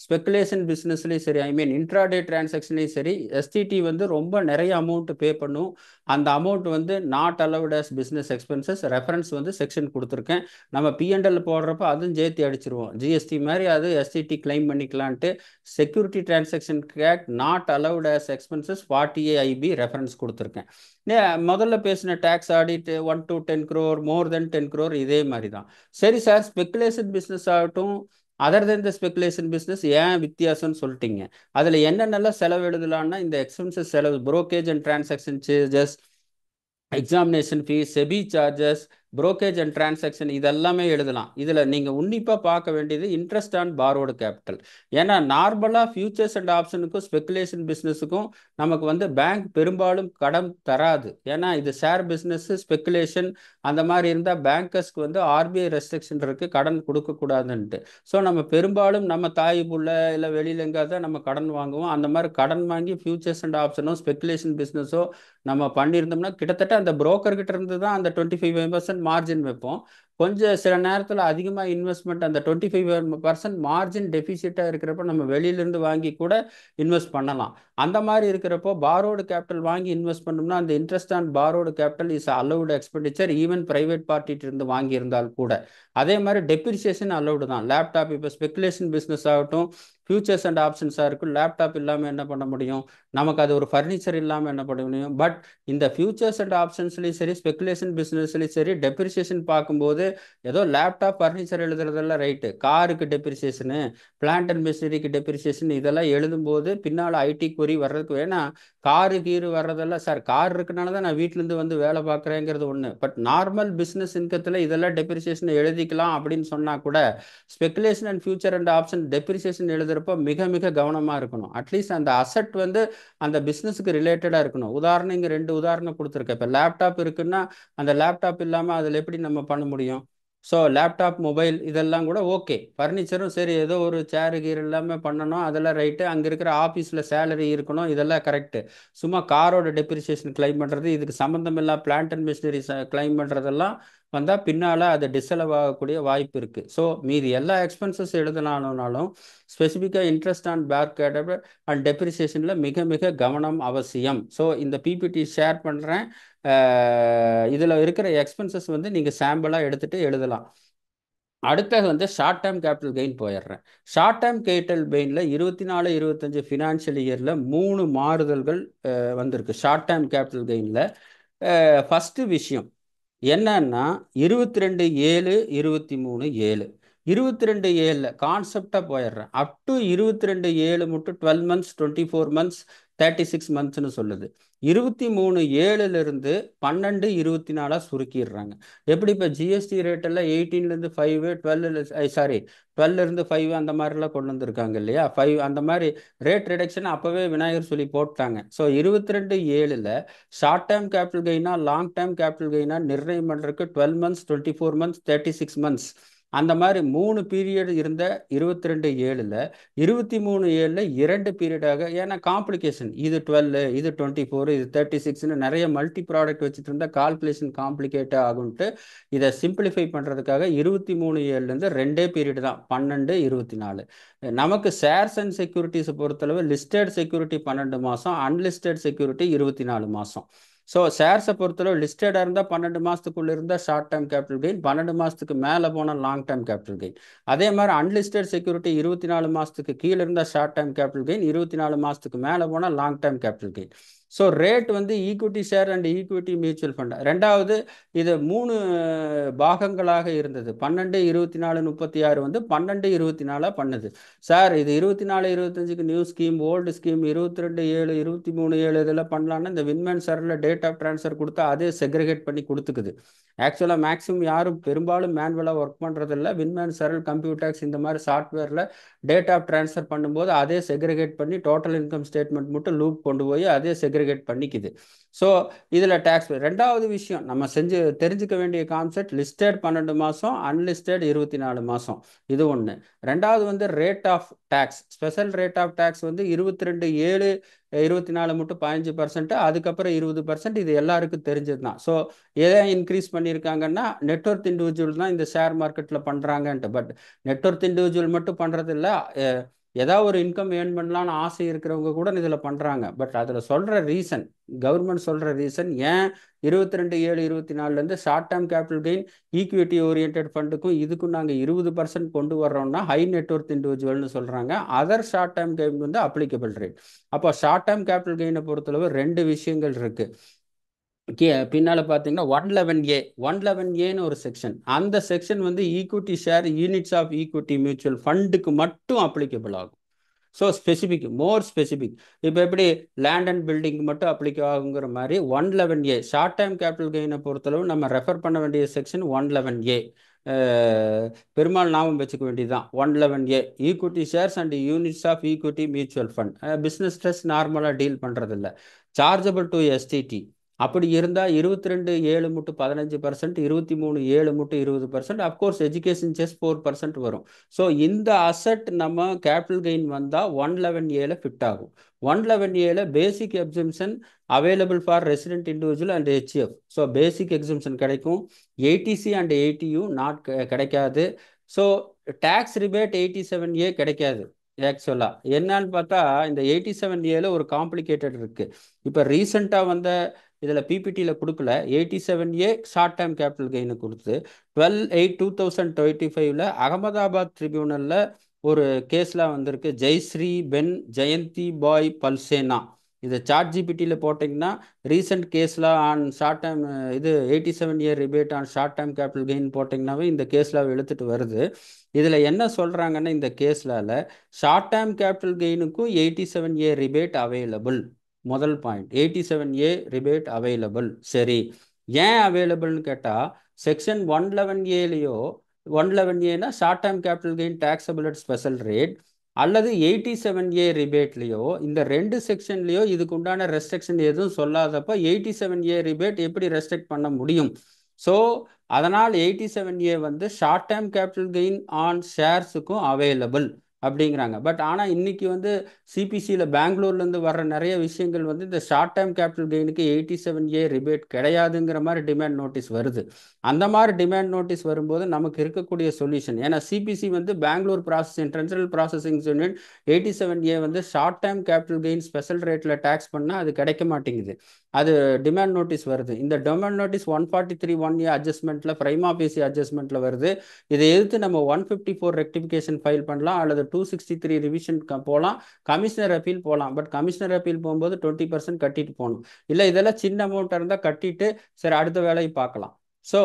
Speaker 1: ஸ்பெகுலேஷன் பிஸ்னஸ்லேயும் சரி, ஐ மீன் இன்ட்ராடே டிரான்சாக்ஷன்லேயும் சரி, எஸ்டிடி வந்து ரொம்ப நிறைய அமௌண்ட் பே பண்ணும். அந்த அமௌண்ட் வந்து not allowed as business expenses. Reference வந்து செக்ஷன் கொடுத்துருக்கேன். நம்ம பிஎன்எல் போடுறப்ப அதுவும் சேர்த்து அடிச்சிருவோம். ஜிஎஸ்டி மாதிரி அது எஸ்டிடி கிளைம் பண்ணிக்கலான்ட்டு security transaction act not allowed as expenses 40A reference கொடுத்துருக்கேன். முதல்ல பேசின tax audit 1 to 10 crore, more than 10 crore இதே மாதிரி தான். சரி சார், ஸ்பெகுலேஷன் பிஸ்னஸ் ஆகட்டும், other than the speculation business ஏன் வித்தியாசம்னு சொல்லிட்டீங்க. அதில் என்னென்னலாம் செலவு எழுதலான்னா, இந்த எக்ஸ்பென்சஸ் செலவு, brokerage and transaction charges, examination fees, SEBI charges, brokerage and transaction, இதெல்லாமே எழுதலாம். இதில் நீங்கள் உன்னிப்பாக பார்க்க வேண்டியது இன்ட்ரெஸ்ட் ஆன் பார்ரோடு கேபிட்டல். ஏன்னா நார்மலாக ஃபியூச்சர்ஸ் அண்ட் ஆப்ஷனுக்கும் ஸ்பெகுலேஷன் பிஸ்னஸுக்கும் நமக்கு வந்து பேங்க் பெரும்பாலும் கடன் தராது. ஏன்னா இது ஷேர் பிஸ்னஸ், ஸ்பெகுலேஷன் அந்த மாதிரி இருந்தால் பேங்கர்ஸ்க்கு வந்து ஆர்பிஐ ரெஸ்ட்ரிக்ஷன் இருக்குது, கடன் கொடுக்கக்கூடாதுன்ட்டு. ஸோ நம்ம பெரும்பாலும் நம்ம தாய் புள்ள இல்லை வெளியில் எங்காவது நம்ம கடன் வாங்குவோம். அந்த மாதிரி கடன் வாங்கி ஃபியூச்சர்ஸ் அண்ட் ஆப்ஷனோ ஸ்பெகுலேஷன் பிஸ்னஸோ நம்ம பண்ணியிருந்தோம்னா கிட்டத்தட்ட அந்த புரோக்கர்கிட்ட இருந்து தான் அந்த 25% மார்ஜின் வைப்போம். கொஞ்சம் சில நேரத்தில் அதிகமாக இன்வெஸ்ட்மெண்ட், அந்த 25% மார்ஜின் டெபிசிட்டாக இருக்கிறப்ப நம்ம வெளியிலேருந்து வாங்கி கூட இன்வெஸ்ட் பண்ணலாம். அந்த மாதிரி இருக்கிறப்போ பாரோடு கேபிட்டல் வாங்கி இன்வெஸ்ட் பண்ணோம்னா அந்த interest on borrowed capital is allowed expenditure, even private பார்ட்டிகிட்ட இருந்து வாங்கியிருந்தால் கூட. அதே மாதிரி டெப்ரிசியேஷன் அலவுடு தான். லேப்டாப் இப்போ ஸ்பெகுலேஷன் பிஸ்னஸ் ஆகட்டும், ஃபியூச்சர்ஸ் அண்ட் ஆப்ஷன்ஸாக இருக்கும், லேப்டாப் இல்லாமல் என்ன பண்ண முடியும், நமக்கு அது ஒரு ஃபர்னிச்சர் இல்லாமல் என்ன பண்ண முடியும். பட் இந்த ஃபியூச்சர்ஸ் அண்ட் ஆப்ஷன்ஸ்லையும் சரி, ஸ்பெகுலேஷன் பிஸ்னஸ்லையும் சரி, டெப்ரிசியேஷன் பார்க்கும்போது ஏதோ லேப்டாப் ஃபர்னிச்சர் எழுதுறதெல்லாம் ரைட்டு, காருக்கு டெப்ரிசியேஷனு, பிளான்ட் அண்ட் மிஷினரிக்கு டெப்ரிசியேஷன் இதெல்லாம் எழுதும்போது பின்னால் ஐடி குறி வர்றதுக்கு, வேணா காரு கீரு வர்றதெல்லாம், சார் கார் இருக்கனால தான் நான் வீட்டிலேருந்து வந்து வேலை பார்க்குறேங்கிறது ஒன்று. பட் நார்மல் பிஸ்னஸ் இன்கத்தில் இதெல்லாம் டெப்ரிசியேஷன் எழுதிக்கலாம் அப்படின்னு சொன்னால் கூட speculation and future and option depreciation எழுதுறப்போ மிக மிக கவனமாக இருக்கணும். அட்லீஸ்ட் அந்த அசட் வந்து அந்த பிஸ்னஸுக்கு ரிலேட்டடாக இருக்கணும். உதாரணம் இங்கே 2 உதாரணம் கொடுத்துருக்கேன். இப்போ லேப்டாப் இருக்குன்னா அந்த லேப்டாப் இல்லாமல் அதில் எப்படி நம்ம பண்ண முடியும்? ஸோ லேப்டாப், மொபைல் இதெல்லாம் கூட ஓகே. ஃபர்னிச்சரும் சரி, ஏதோ ஒரு சேரு கீர் எல்லாமே பண்ணணும், அதெல்லாம் ரைட்டு. அங்கே இருக்கிற ஆஃபீஸில் சேலரி இருக்கணும், இதெல்லாம் கரெக்டு. சும்மா காரோட டெப்ரிசியேஷன் கிளைம் பண்ணுறது, இதுக்கு சம்மந்தம் இல்லை பிளான்ட் அண்ட் மிஷினரி கிளைம் பண்ணுறதெல்லாம் வந்தால் பின்னால் அது டிஸ்அலவ் ஆகக்கூடிய வாய்ப்பு இருக்குது. ஸோ மீதி எல்லா எக்ஸ்பென்சஸ் எழுதனாலும் ஸ்பெசிஃபிக்காக interest on back capital and டெப்ரிசியேஷனில் மிக மிக கவனம் அவசியம். ஸோ இந்த பிபிடி ஷேர் பண்ணுறேன். இதில் இருக்கிற எக்ஸ்பென்சஸ் வந்து நீங்கள் சாம்பிளாக எடுத்துகிட்டு எழுதலாம். அடுத்தது வந்து ஷார்ட் டேர்ம் கேபிட்டல் கெயின் போயிடுறேன். ஷார்ட் டேர்ம் கேபிட்டல் கெயினில் 24-25 ஃபினான்ஷியல் இயரில் 3 மாறுதல்கள் வந்திருக்கு. ஷார்ட் டேர்ம் கேபிட்டல் கெயினில் ஃபஸ்ட்டு விஷயம் என்னன்னா 22/7/23/7 22/7 கான்செப்டாக போயிடுறேன். அப் டு 22/7 மட்டும் 12 months, 24 months, 36 monthsனு சொல்லுது. 23/7 12/24 சுருக்கிடுறாங்க. எப்படி இப்போ ஜிஎஸ்டி ரேட்டெல்லாம் 18 5 12 5 அந்த மாதிரிலாம் கொண்டு வந்திருக்காங்க இல்லையா, 5 அந்த மாதிரி ரேட் ரிடக்ஷன் அப்போவே விநாயகர் சொல்லி போட்டாங்க. ஸோ 22/7 ஷார்ட் டேர்ம் கேபிட்டல் கெயினா லாங் டேர்ம் கேபிட்டல் கெயினா நிர்ணயம் பண்ணுறதுக்கு 12 months, 24 months, 36 months அந்த மாதிரி 3 பீரியட் இருந்த 22/7 23/7 2 பீரியடாக. ஏன்னா காம்ப்ளிகேஷன், இது 12, இது 24, இது 36ன்னு நிறைய மல்டி ப்ராடக்ட் வச்சுட்டு இருந்தால் கால்குலேஷன் காம்ப்ளிகேட் ஆகும்ட்டு இதை சிம்பிளிஃபை பண்ணுறதுக்காக 23/7 2 பீரியட் தான், 12/24. நமக்கு ஷேர்ஸ் அண்ட் செக்யூரிட்டிஸை பொறுத்தளவு லிஸ்டட் செக்யூரிட்டி 12 மாதம், அன்லிஸ்டட் செக்யூரிட்டி 24 மாதம். ஸோ ஷேர்ஸை பொறுத்தளவு லிஸ்டடாக இருந்தால் 12 மாதத்துக்குள்ளே இருந்தால் ஷார்ட் டேர்ம் கேபிட்டல் கெயின், 12 மாதத்துக்கு மேலே போனால் லாங் டேர்ம் கேபிட்டல் கெயின். அதே மாதிரி அன்லிஸ்டட் செக்யூரிட்டி 24 மாதத்துக்கு கீழே இருந்தால் ஷார்ட் டேர்ம் கேபிட்டல் கெயின், 24 மாதத்துக்கு மேலே போனால் long term capital gain. So rate வந்து equity share and equity mutual fund. ரெண்டாவது இது 3 பாகங்களாக இருந்தது. 12/24/36 வந்து 12/24 பண்ணுது. சார் இது 24/25க்கு நியூ ஸ்கீம், ஓல்டு ஸ்கீம் 22/7 23/7 இதெல்லாம் பண்ணலான்னா இந்த வின்மேன் சாரில் டேட் ஆஃப் ட்ரான்ஸ்ஃபர் கொடுத்தா அதே செக்ரிகேட் பண்ணி கொடுத்துக்குது. ஆக்சுவலாக மேக்ஸிமம் யாரும் பெரும்பாலும் மேனுவலாக ஒர்க் பண்ணுறதில்ல. வின்மேன் சரல், கம்ப்யூட்டர்ஸ் இந்த மாதிரி சாஃப்ட்வேரில் டேட் ஆஃப் ட்ரான்ஸ்ஃபர் பண்ணும்போது அதே செக்ரிகேட் பண்ணி டோட்டல் இன்கம் ஸ்டேட்மெண்ட் மட்டும் லூப் கொண்டு போய் அதே செக்ரிகேட் செக்ரிகேட் பண்ணிக்குது. ஸோ இதில் டேக்ஸ். ரெண்டாவது விஷயம் நம்ம தெரிஞ்சுக்க வேண்டிய கான்செப்ட், லிஸ்டட் 12 மாதம், அன்லிஸ்டட் 24 மாதம். இது ஒன்று. ரெண்டாவது வந்து rate of tax. Special rate of tax வந்து 22/7 24 மட்டும் 15%, அதுக்கப்புறம் 20%. இது எல்லாருக்கும் தெரிஞ்சது தான். ஸோ எதை இன்க்ரீஸ் பண்ணியிருக்காங்கன்னா, நெட்வொர்த் இண்டிவிஜுவல் தான் இந்த ஷேர் மார்க்கெட்டில் பண்ணுறாங்கன்ட்டு. பட் நெட்வொர்த் இண்டிவிஜுவல் மட்டும் பண்ணுறது இல்லை, ஏதாவது ஒரு இன்கம் ஏர்ன் பண்ணலான்னு ஆசை இருக்கிறவங்க கூட இதில் பண்ணுறாங்க. பட் அதில் சொல்கிற ரீசன், கவர்மெண்ட் சொல்கிற ரீசன், ஏன் 22/7/24 short term capital gain equity oriented ஃபண்டுக்கும் இதுக்கும் நாங்கள் 20% கொண்டு வர்றோம்னா ஹை நெட்வொர்த் இண்டிவிஜுவல்னு சொல்கிறாங்க. அதர் ஷார்ட் டேர்ம் கெயின் வந்து அப்ளிகபிள் ரேட். அப்போ ஷார்ட் டேர்ம் கேபிட்டல் கெயினை பொறுத்தளவு ரெண்டு விஷயங்கள் இருக்குது. பின்னால் பார்த்தீங்கன்னா 111A ஒரு செக்ஷன். அந்த செக்ஷன் வந்து equity share units of equity mutual ஃபண்டுக்கு மட்டும் அப்ளிகபிள் ஆகும். So specific, more specific. இப்போ எப்படி லேண்ட் அண்ட் பில்டிங் மட்டும் அப்ளிகே ஆகுங்கிற மாதிரி 111A ஷார்ட் டைம் கேபிட்டல் கெயினை பொறுத்தளவு நம்ம ரெஃபர் பண்ண வேண்டிய செக்ஷன் 111A. பெருமாள் நாமம் வச்சுக்க வேண்டியதுதான் 111A. Equity shares and units of equity mutual fund. Business trust நார்மலாக டீல் பண்ணுறதில்ல. Chargeable to STT. அப்படி இருந்தால் 22/7 மட்டும் 15%, 23/7 மட்டும் 20%, அப்கோர்ஸ் எஜுகேஷன் செஸ் 4% வரும். ஸோ இந்த அசட் நம்ம கேபிட்டல் கெயின் வந்தால் 111A ஃபிட் ஆகும். 111A basic exemption available for resident individual and HF. So basic exemption கிடைக்கும். ஏடிசி அண்ட் ஏடியு நாட் கிடைக்காது. ஸோ டேக்ஸ் ரிபேட் 87A கிடைக்காது. ஆக்சுவலாக என்னன்னு பார்த்தா இந்த 87A ஒரு காம்ப்ளிகேட்டட் இருக்குது. இப்போ ரீசெண்டாக வந்த இதில் பிபிடியில் கொடுக்கல. 87A short term capital gain கொடுத்து 12/8/2025 அகமதாபாத் ட்ரிபியூனலில் ஒரு கேஸில் வந்திருக்கு. ஜெய்ஸ்ரீ பென் ஜெயந்தி பாய் பல்சேனா. இதை சாட் ஜிபிடியில் போட்டிங்கன்னா ரீசெண்ட் கேஸில் ஆன் ஷார்ட் டைம் இது 87A rebate on short time capital gain போட்டிங்கன்னாவே இந்த கேஸில் எடுத்துகிட்டு வருது. இதில் என்ன சொல்கிறாங்கன்னா, இந்த கேஸில் ஷார்ட் டைம் கேபிட்டல் கெயினுக்கும் 87A ரிபேட் அவைலபிள். முதல் பாயிண்ட், 87A ரிபேட் அவைலபிள். சரி, ஏன் அவைலபிள்னு கேட்டால் செக்ஷன் 111Aலையோ 111Aனா short time capital gain taxable at special rate அல்லது 87A ரிபேட்லேயோ, இந்த ரெண்டு செக்ஷன்லேயோ இதுக்கு உண்டான ரெஸ்ட்ரிக்ஷன் எதுவும் சொல்லாதப்போ 87A ரிபேட் எப்படி ரெஸ்ட்ரிக்ட் பண்ண முடியும்? ஸோ அதனால் 87A வந்து short time capital gain on ஷேர்ஸுக்கும் அவைலபிள் அப்படிங்கிறாங்க. பட் ஆனால் இன்னைக்கு வந்து சிபிசியில் பெங்களூர்லேருந்து வர்ற நிறைய விஷயங்கள் வந்து இந்த ஷார்ட் டைம் கேபிட்டல் கெயினுக்கு 87A ரிபேட் கிடையாதுங்கிற மாதிரி டிமாண்ட் நோட்டீஸ் வருது. அந்த மாதிரி டிமாண்ட் நோட்டீஸ் வரும்போது நமக்கு இருக்கக்கூடிய சொல்யூஷன், ஏன்னா சிபிசி வந்து Bangalore processing central processing unit 87A வந்து short time capital gain special ரேட்டில் டேக்ஸ் பண்ணால் அது கிடைக்க மாட்டேங்குது. அது டிமாண்ட் நோட்டீஸ் வருது. இந்த டிமாண்ட் நோட்டீஸ் 143(1A) அட்ஜஸ்ட்மெண்ட்டில் பிரைமா பேசி அட்ஜஸ்ட்மெண்ட்டில் வருது. இதை எதிர்த்து நம்ம 154 ரெக்டிஃபிகேஷன் ஃபைல் பண்ணலாம் அல்லது 263 ரிவிஷன் போகலாம், கமிஷனர் அப்பீல் போகலாம். பட் கமிஷனர் அப்பீல் போகும்போது 20% கட்டிட்டு போகணும். இல்லை இதெல்லாம் சின்ன அமௌண்ட்டாக இருந்தால் கட்டிட்டு சரி அடுத்த வேலையை பார்க்கலாம். ஸோ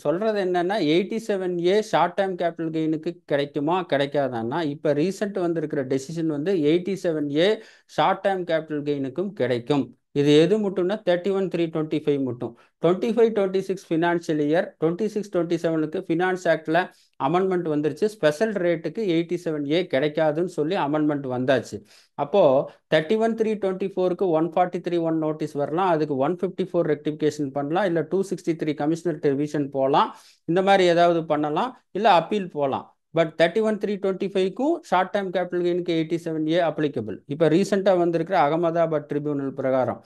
Speaker 1: சொல்கிறது என்னென்னா 87A ஷார்ட் டைம் கேபிட்டல் கெயினுக்கு கிடைக்குமா கிடைக்காதான்னா, இப்போ ரீசெண்ட் வந்திருக்கிற டெசிஷன் வந்து 87A ஷார்ட் டைம் கேபிட்டல் கெயினுக்கும் கிடைக்கும். இது எது மட்டும்னா 31/3/25 மட்டும். 25-26 ஃபினான்ஷியல் இயர், 26-27க்கு ஃபினான்ஸ் ஆக்டில் அமெண்ட்மெண்ட் வந்துருச்சு. ஸ்பெஷல் ரேட்டுக்கு 87A கிடைக்காதுன்னு சொல்லி அமெண்ட்மெண்ட் வந்தாச்சு. அப்போது 31/3/24க்கு 143(1) நோட்டீஸ் வரலாம், அதுக்கு 154 ரெக்டிஃபிகேஷன் பண்ணலாம், இல்லை 263 கமிஷனர் ரிவிஷன் போகலாம், இந்த மாதிரி ஏதாவது பண்ணலாம், இல்லை அப்பீல் போகலாம். பட் 31/3/25க்கும் ஷார்ட் டைம் கேபிட்டல் கெயினுக்கு 87A அப்ளிகபிள். இப்போ ரீசெண்டாக வந்திருக்கிற அகமதாபாத் ட்ரிபியூனல் பிரகாரம்.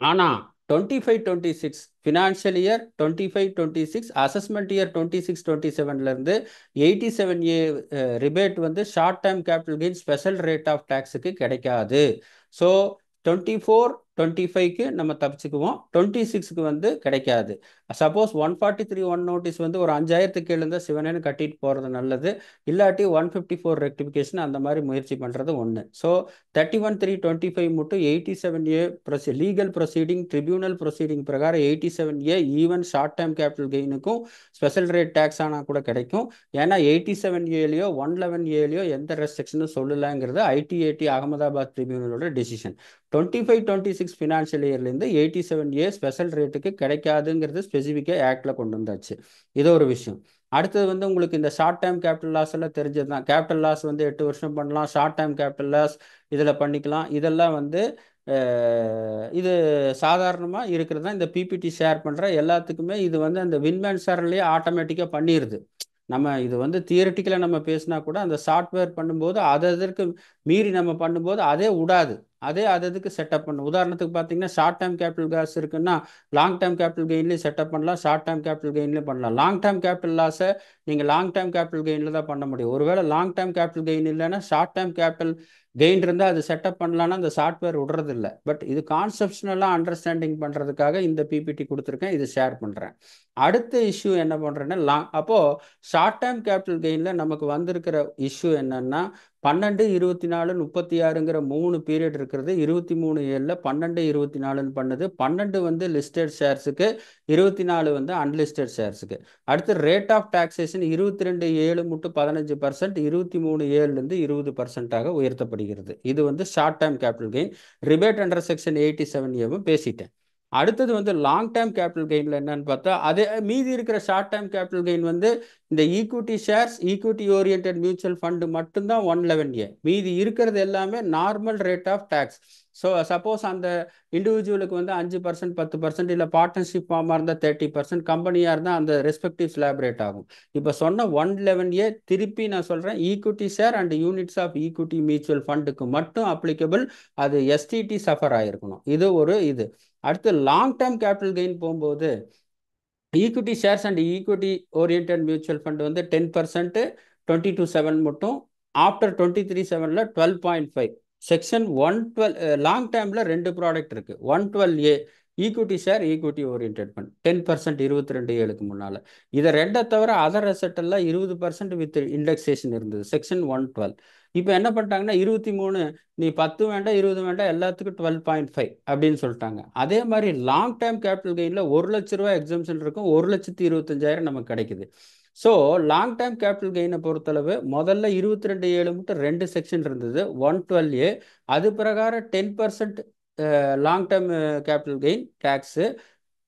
Speaker 1: ஆனால் 25-26 ஃபினான்ஷியல் இயர் 25-26 அசஸ்மெண்ட் இயர் 26-27லேருந்து 87A ரிபேட் வந்து short time capital gain special rate of டேக்ஸுக்கு கிடைக்காது. ஸோ 24-25க்கு நம்ம தப்பிச்சுக்குவோம், 26க்கு வந்து கிடைக்காது. சப்போஸ் 143(1) நோட்டீஸ் வந்து ஒரு 5000க்கு எழுந்தால் சிவனேன்னு கட்டிட்டு போகிறது நல்லது. இல்லாட்டி 154 ரெக்டிஃபிகேஷன் அந்த மாதிரி முயற்சி பண்ணுறது ஒன்று. ஸோ 31/3/25 மட்டும் 87A legal proceeding tribunal proceeding பிரகாரம் 87A even short time capital கெயினுக்கும் ஸ்பெஷல் ரேட் டேக்ஸ் ஆனால் கூட கிடைக்கும். ஏன்னா 87Aலையோ 111Aலையோ எந்த ரெஸ்ட்ரிக்ஷனும் சொல்லலைங்கிறது ஐடிஏடி அகமதாபாத் ட்ரிபியூனலோட டெசிஷன். 25-26 ஃபினான்ஷியல் இயர்லேருந்து 87A ஸ்பெஷல் ரேட்டுக்கு கிடைக்காதுங்கிறது ஸ்பெசிஃபிக்காக ஆக்டில் கொண்டு வந்தாச்சு. இது ஒரு விஷயம். அடுத்தது வந்து உங்களுக்கு இந்த ஷார்ட் டைம் கேபிட்டல் லாஸ் எல்லாம் தெரிஞ்சது தான். கேபிட்டல் லாஸ் வந்து 8 வருஷம் பண்ணலாம், ஷார்ட் டைம் கேபிட்டல் லாஸ் இதில் பண்ணிக்கலாம். இதெல்லாம் வந்து இது சாதாரணமாக இருக்கிறது தான். இந்த பிபிடி ஷேர் பண்ணுற எல்லாத்துக்குமே இது வந்து அந்த வின்மேன் ஷேர்லேயே ஆட்டோமேட்டிக்காக பண்ணிடுது. நம்ம இது வந்து தியரிட்டிக்கலாக நம்ம பேசினா கூட அந்த சாஃப்ட்வேர் பண்ணும்போது அதற்கு மீறி நம்ம பண்ணும்போது அதே விடாது. அதே அதுக்கு செட்டப் பண்ணும். உதாரணத்துக்கு பார்த்தீங்கன்னா ஷார்ட் டைம் கேபிட்டல் லாஸ் இருக்குன்னா லாங் டைம் கேபிட்டல் கெயின்லேயும் செட்டப் பண்ணலாம், ஷார்ட் டைம் கேபிட்டல் கெயின்லேயும் பண்ணலாம். லாங் டைம் கேபிட்டல் லாஸை நீங்கள் லாங் டைம் கேபிட்டல் கெயினில் தான் பண்ண முடியும். ஒருவேளை லாங் டைம் கேபிட்டல் கெயின் இல்லைன்னா ஷார்ட் டைம் கேபிட்டல் கெயின் இருந்தால் அது செட்டப் பண்ணலான்னா அந்த சாஃப்ட்வேர் விடுறது இல்லை. பட் இது கான்செப்ஷனலாக அண்டர்ஸ்டாண்டிங் பண்ணுறதுக்காக இந்த பிபிடி கொடுத்துருக்கேன், இது ஷேர் பண்ணுறேன். அடுத்த இஷ்யூ என்ன பண்ணுறேன்னா அப்போது ஷார்ட் டைம் கேபிட்டல் கெயினில் நமக்கு வந்திருக்கிற இஷ்யூ என்னன்னா 12, 24, 36ங்கிற 3 பீரியட் இருக்கிறது. 23/7 12, 24ன்னு பண்ணுது. 12 வந்து லிஸ்டட் ஷேர்ஸுக்கு, 24 வந்து அன்லிஸ்டட் ஷேர்ஸுக்கு. அடுத்து ரேட் ஆஃப் டாக்ஸேஷன் 22/7 மட்டும் 15%, 23/7லேருந்து 20%ஆக உயர்த்தப்படுகிறது. இது வந்து short time capital gain. Rebate under section 87A பேசிட்டேன். அடுத்தது வந்து லாங் டைம் கேபிட்டல் கெயினில் என்னன்னு பார்த்தா அதே மீதி இருக்கிற ஷார்ட் டைம் கேபிட்டல் கெயின் வந்து இந்த equity shares, equity oriented mutual fund மட்டும்தான் 111A. மீதி இருக்கிறது எல்லாமே normal rate of tax. So suppose அந்த இண்டிவிஜுவலுக்கு வந்து 5%, 10%, இல்லை பார்ட்னர்ஷிப் ஃபார்மாக இருந்தால் 30%, கம்பெனியாக இருந்தால் அந்த ரெஸ்பெக்டிவ் ஸ்லாப் ரேட் ஆகும். இப்போ சொன்ன 111A திருப்பி நான் சொல்கிறேன், equity share and units of equity mutual ஃபண்டுக்கு மட்டும் அப்ளிகபிள். அது எஸ்டிடி சஃபர் ஆகிருக்கணும். இது ஒரு இது. அடுத்து லாங் டேர்ம் கேபிட்டல் கெயின் போகும்போது equity shares and equity oriented mutual fund வந்து 10%, 22/7 மட்டும். ஆஃப்டர் 23/7ல் 12.5. செக்ஷன் 112 லாங் டேர்மில் 2 ப்ராடக்ட் இருக்குது. 112A equity share, equity oriented fund 10% 22/7க்கு முன்னால். இதை ரெண்டை தவிர அதர் அசெட் எல்லாம் 20% வித் இண்டெக்ஸேஷன் இருந்தது, செக்ஷன் 112. இப்போ என்ன பண்ணிட்டாங்கன்னா 23, நீ 10 வேண்டாம் 20 வேண்டாம் எல்லாத்துக்கும் 12.5 அப்படின்னு சொல்லிட்டாங்க. அதே மாதிரி லாங் டைம் கேபிட்டல் கெயினில் 1 லட்ச ரூபா எக்ஸம்ஷன் இருக்கும், 1,25,000 நமக்கு கிடைக்குது. ஸோ லாங் டைம் கேபிட்டல் கெயினை பொறுத்தளவு முதல்ல 22/7 மட்டும் 2 செக்ஷன் இருந்தது, 112A. அது பிரகாரம் 10% long term capital gain tax.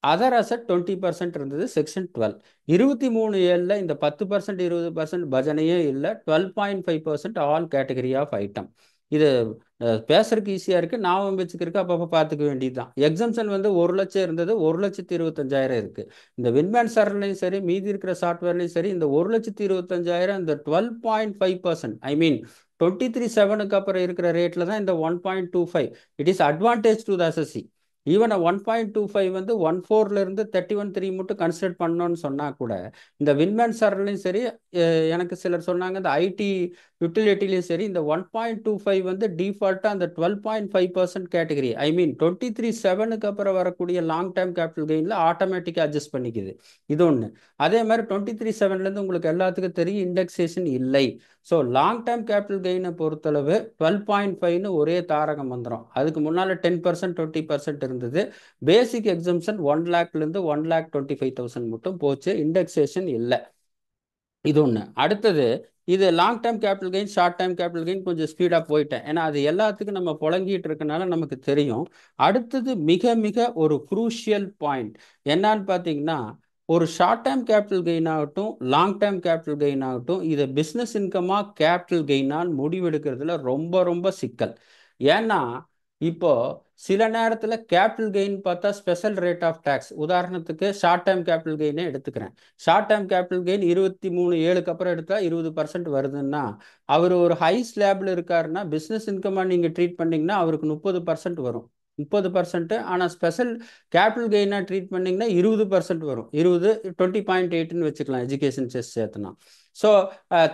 Speaker 1: Other asset 20% இருந்தது, செக்ஷன் 12. 23/7ல் இந்த 10%, 20% பஜனையே இல்லை. 12.5% ஆல் கேட்டகரி ஆஃப் ஐட்டம். இது பேசுறதுக்கு ஈஸியாக இருக்குது, ஞாபகம் வச்சுக்கிறதுக்கு அப்பப்போ பார்த்துக்க வேண்டியது தான். எக்ஸம்ஷன் வந்து 1 லட்சம் இருந்தது, 1,25,000 இருக்குது. இந்த வின்மேன் சர்லையும் சரி, மீதி இருக்கிற சாஃப்ட்வேர்லையும் சரி, இந்த 1,25,000 இந்த 12.5%, ஐ மீன் 23/7க்கு அப்புறம் இருக்கிற ரேட்டில் தான் இந்த 1.25. It is advantage to the அசஸி. Even 1.25 வந்து 14லேருந்து 31.3 மட்டும் கன்சிடர் பண்ணோன்னு சொன்னால் கூட இந்த வின்மேன் சர்லையும் சரி, எனக்கு சிலர் சொன்னாங்க இந்த ஐடி யூட்டிலிட்டிலையும் சரி, இந்த 1.25 வந்து டிஃபால்ட்டாக அந்த 12.5% கேட்டகரி, ஐ மீன் 23/7க்கு அப்புறம் வரக்கூடிய லாங் டைம் கேபிட்டல் கெயினில் ஆட்டோமேட்டிக்காக அட்ஜஸ்ட் பண்ணிக்குது. இது ஒன்று. அதே மாதிரி 23/7லேருந்து உங்களுக்கு எல்லாத்துக்கும் தெரியும் இண்டெக்ஸேஷன் இல்லை. ஸோ லாங் டைம் கேபிட்டல் கெயினை பொறுத்தளவு 12.5ன்னு ஒரே தாரகம் வந்துடும். அதுக்கு முன்னால் 10%, 20% இருந்தது. பேசிக் எக்ஸம்ஷன் 1 லேக்லேருந்து 1,25,000 மட்டும் போச்சு, இண்டெக்ஸேஷன் இல்லை. இது ஒன்று. அடுத்தது இது long time capital gain, short time capital gain கொஞ்சம் ஸ்பீடாக போயிட்டேன், ஏன்னா அது எல்லாத்துக்கும் நம்ம புழங்கிட்டு இருக்கனால நமக்கு தெரியும். அடுத்தது மிக மிக ஒரு குரூஷியல் பாயிண்ட் என்னன்னு பார்த்தீங்கன்னா, ஒரு ஷார்ட் டைம் கேபிட்டல் கெயின் ஆகட்டும், லாங் டைம் கேபிட்டல் கெயின் ஆகட்டும், இதை பிஸ்னஸ் இன்கமாக கேபிட்டல் கெயினான்னு முடிவெடுக்கிறதுல ரொம்ப ரொம்ப சிக்கல். ஏன்னா இப்போ சில நேரத்தில் கேபிட்டல் கெயின் பார்த்தா ஸ்பெஷல் ரேட் ஆஃப் டேக்ஸ். உதாரணத்துக்கு ஷார்ட் டைம் கேபிட்டல் கெயினே எடுத்துக்கிறேன். ஷார்ட் டைம் கேபிட்டல் கெயின் 23/7க்கு அப்புறம் எடுத்தால் 20% வருதுன்னா, அவர் ஒரு ஹை ஸ்லாபில் இருக்காருன்னா பிஸ்னஸ் இன்கமாக நீங்கள் ட்ரீட் பண்ணிங்கன்னா அவருக்கு 30% வரும், 30%. ஆனால் ஸ்பெஷல் கேபிட்டல் கெயினாக ட்ரீட் பண்ணிங்கன்னா 20% வரும். 20, 20.8ன்னு வச்சுக்கலாம் எஜுகேஷன் செஸ் சேர்த்துனா. ஸோ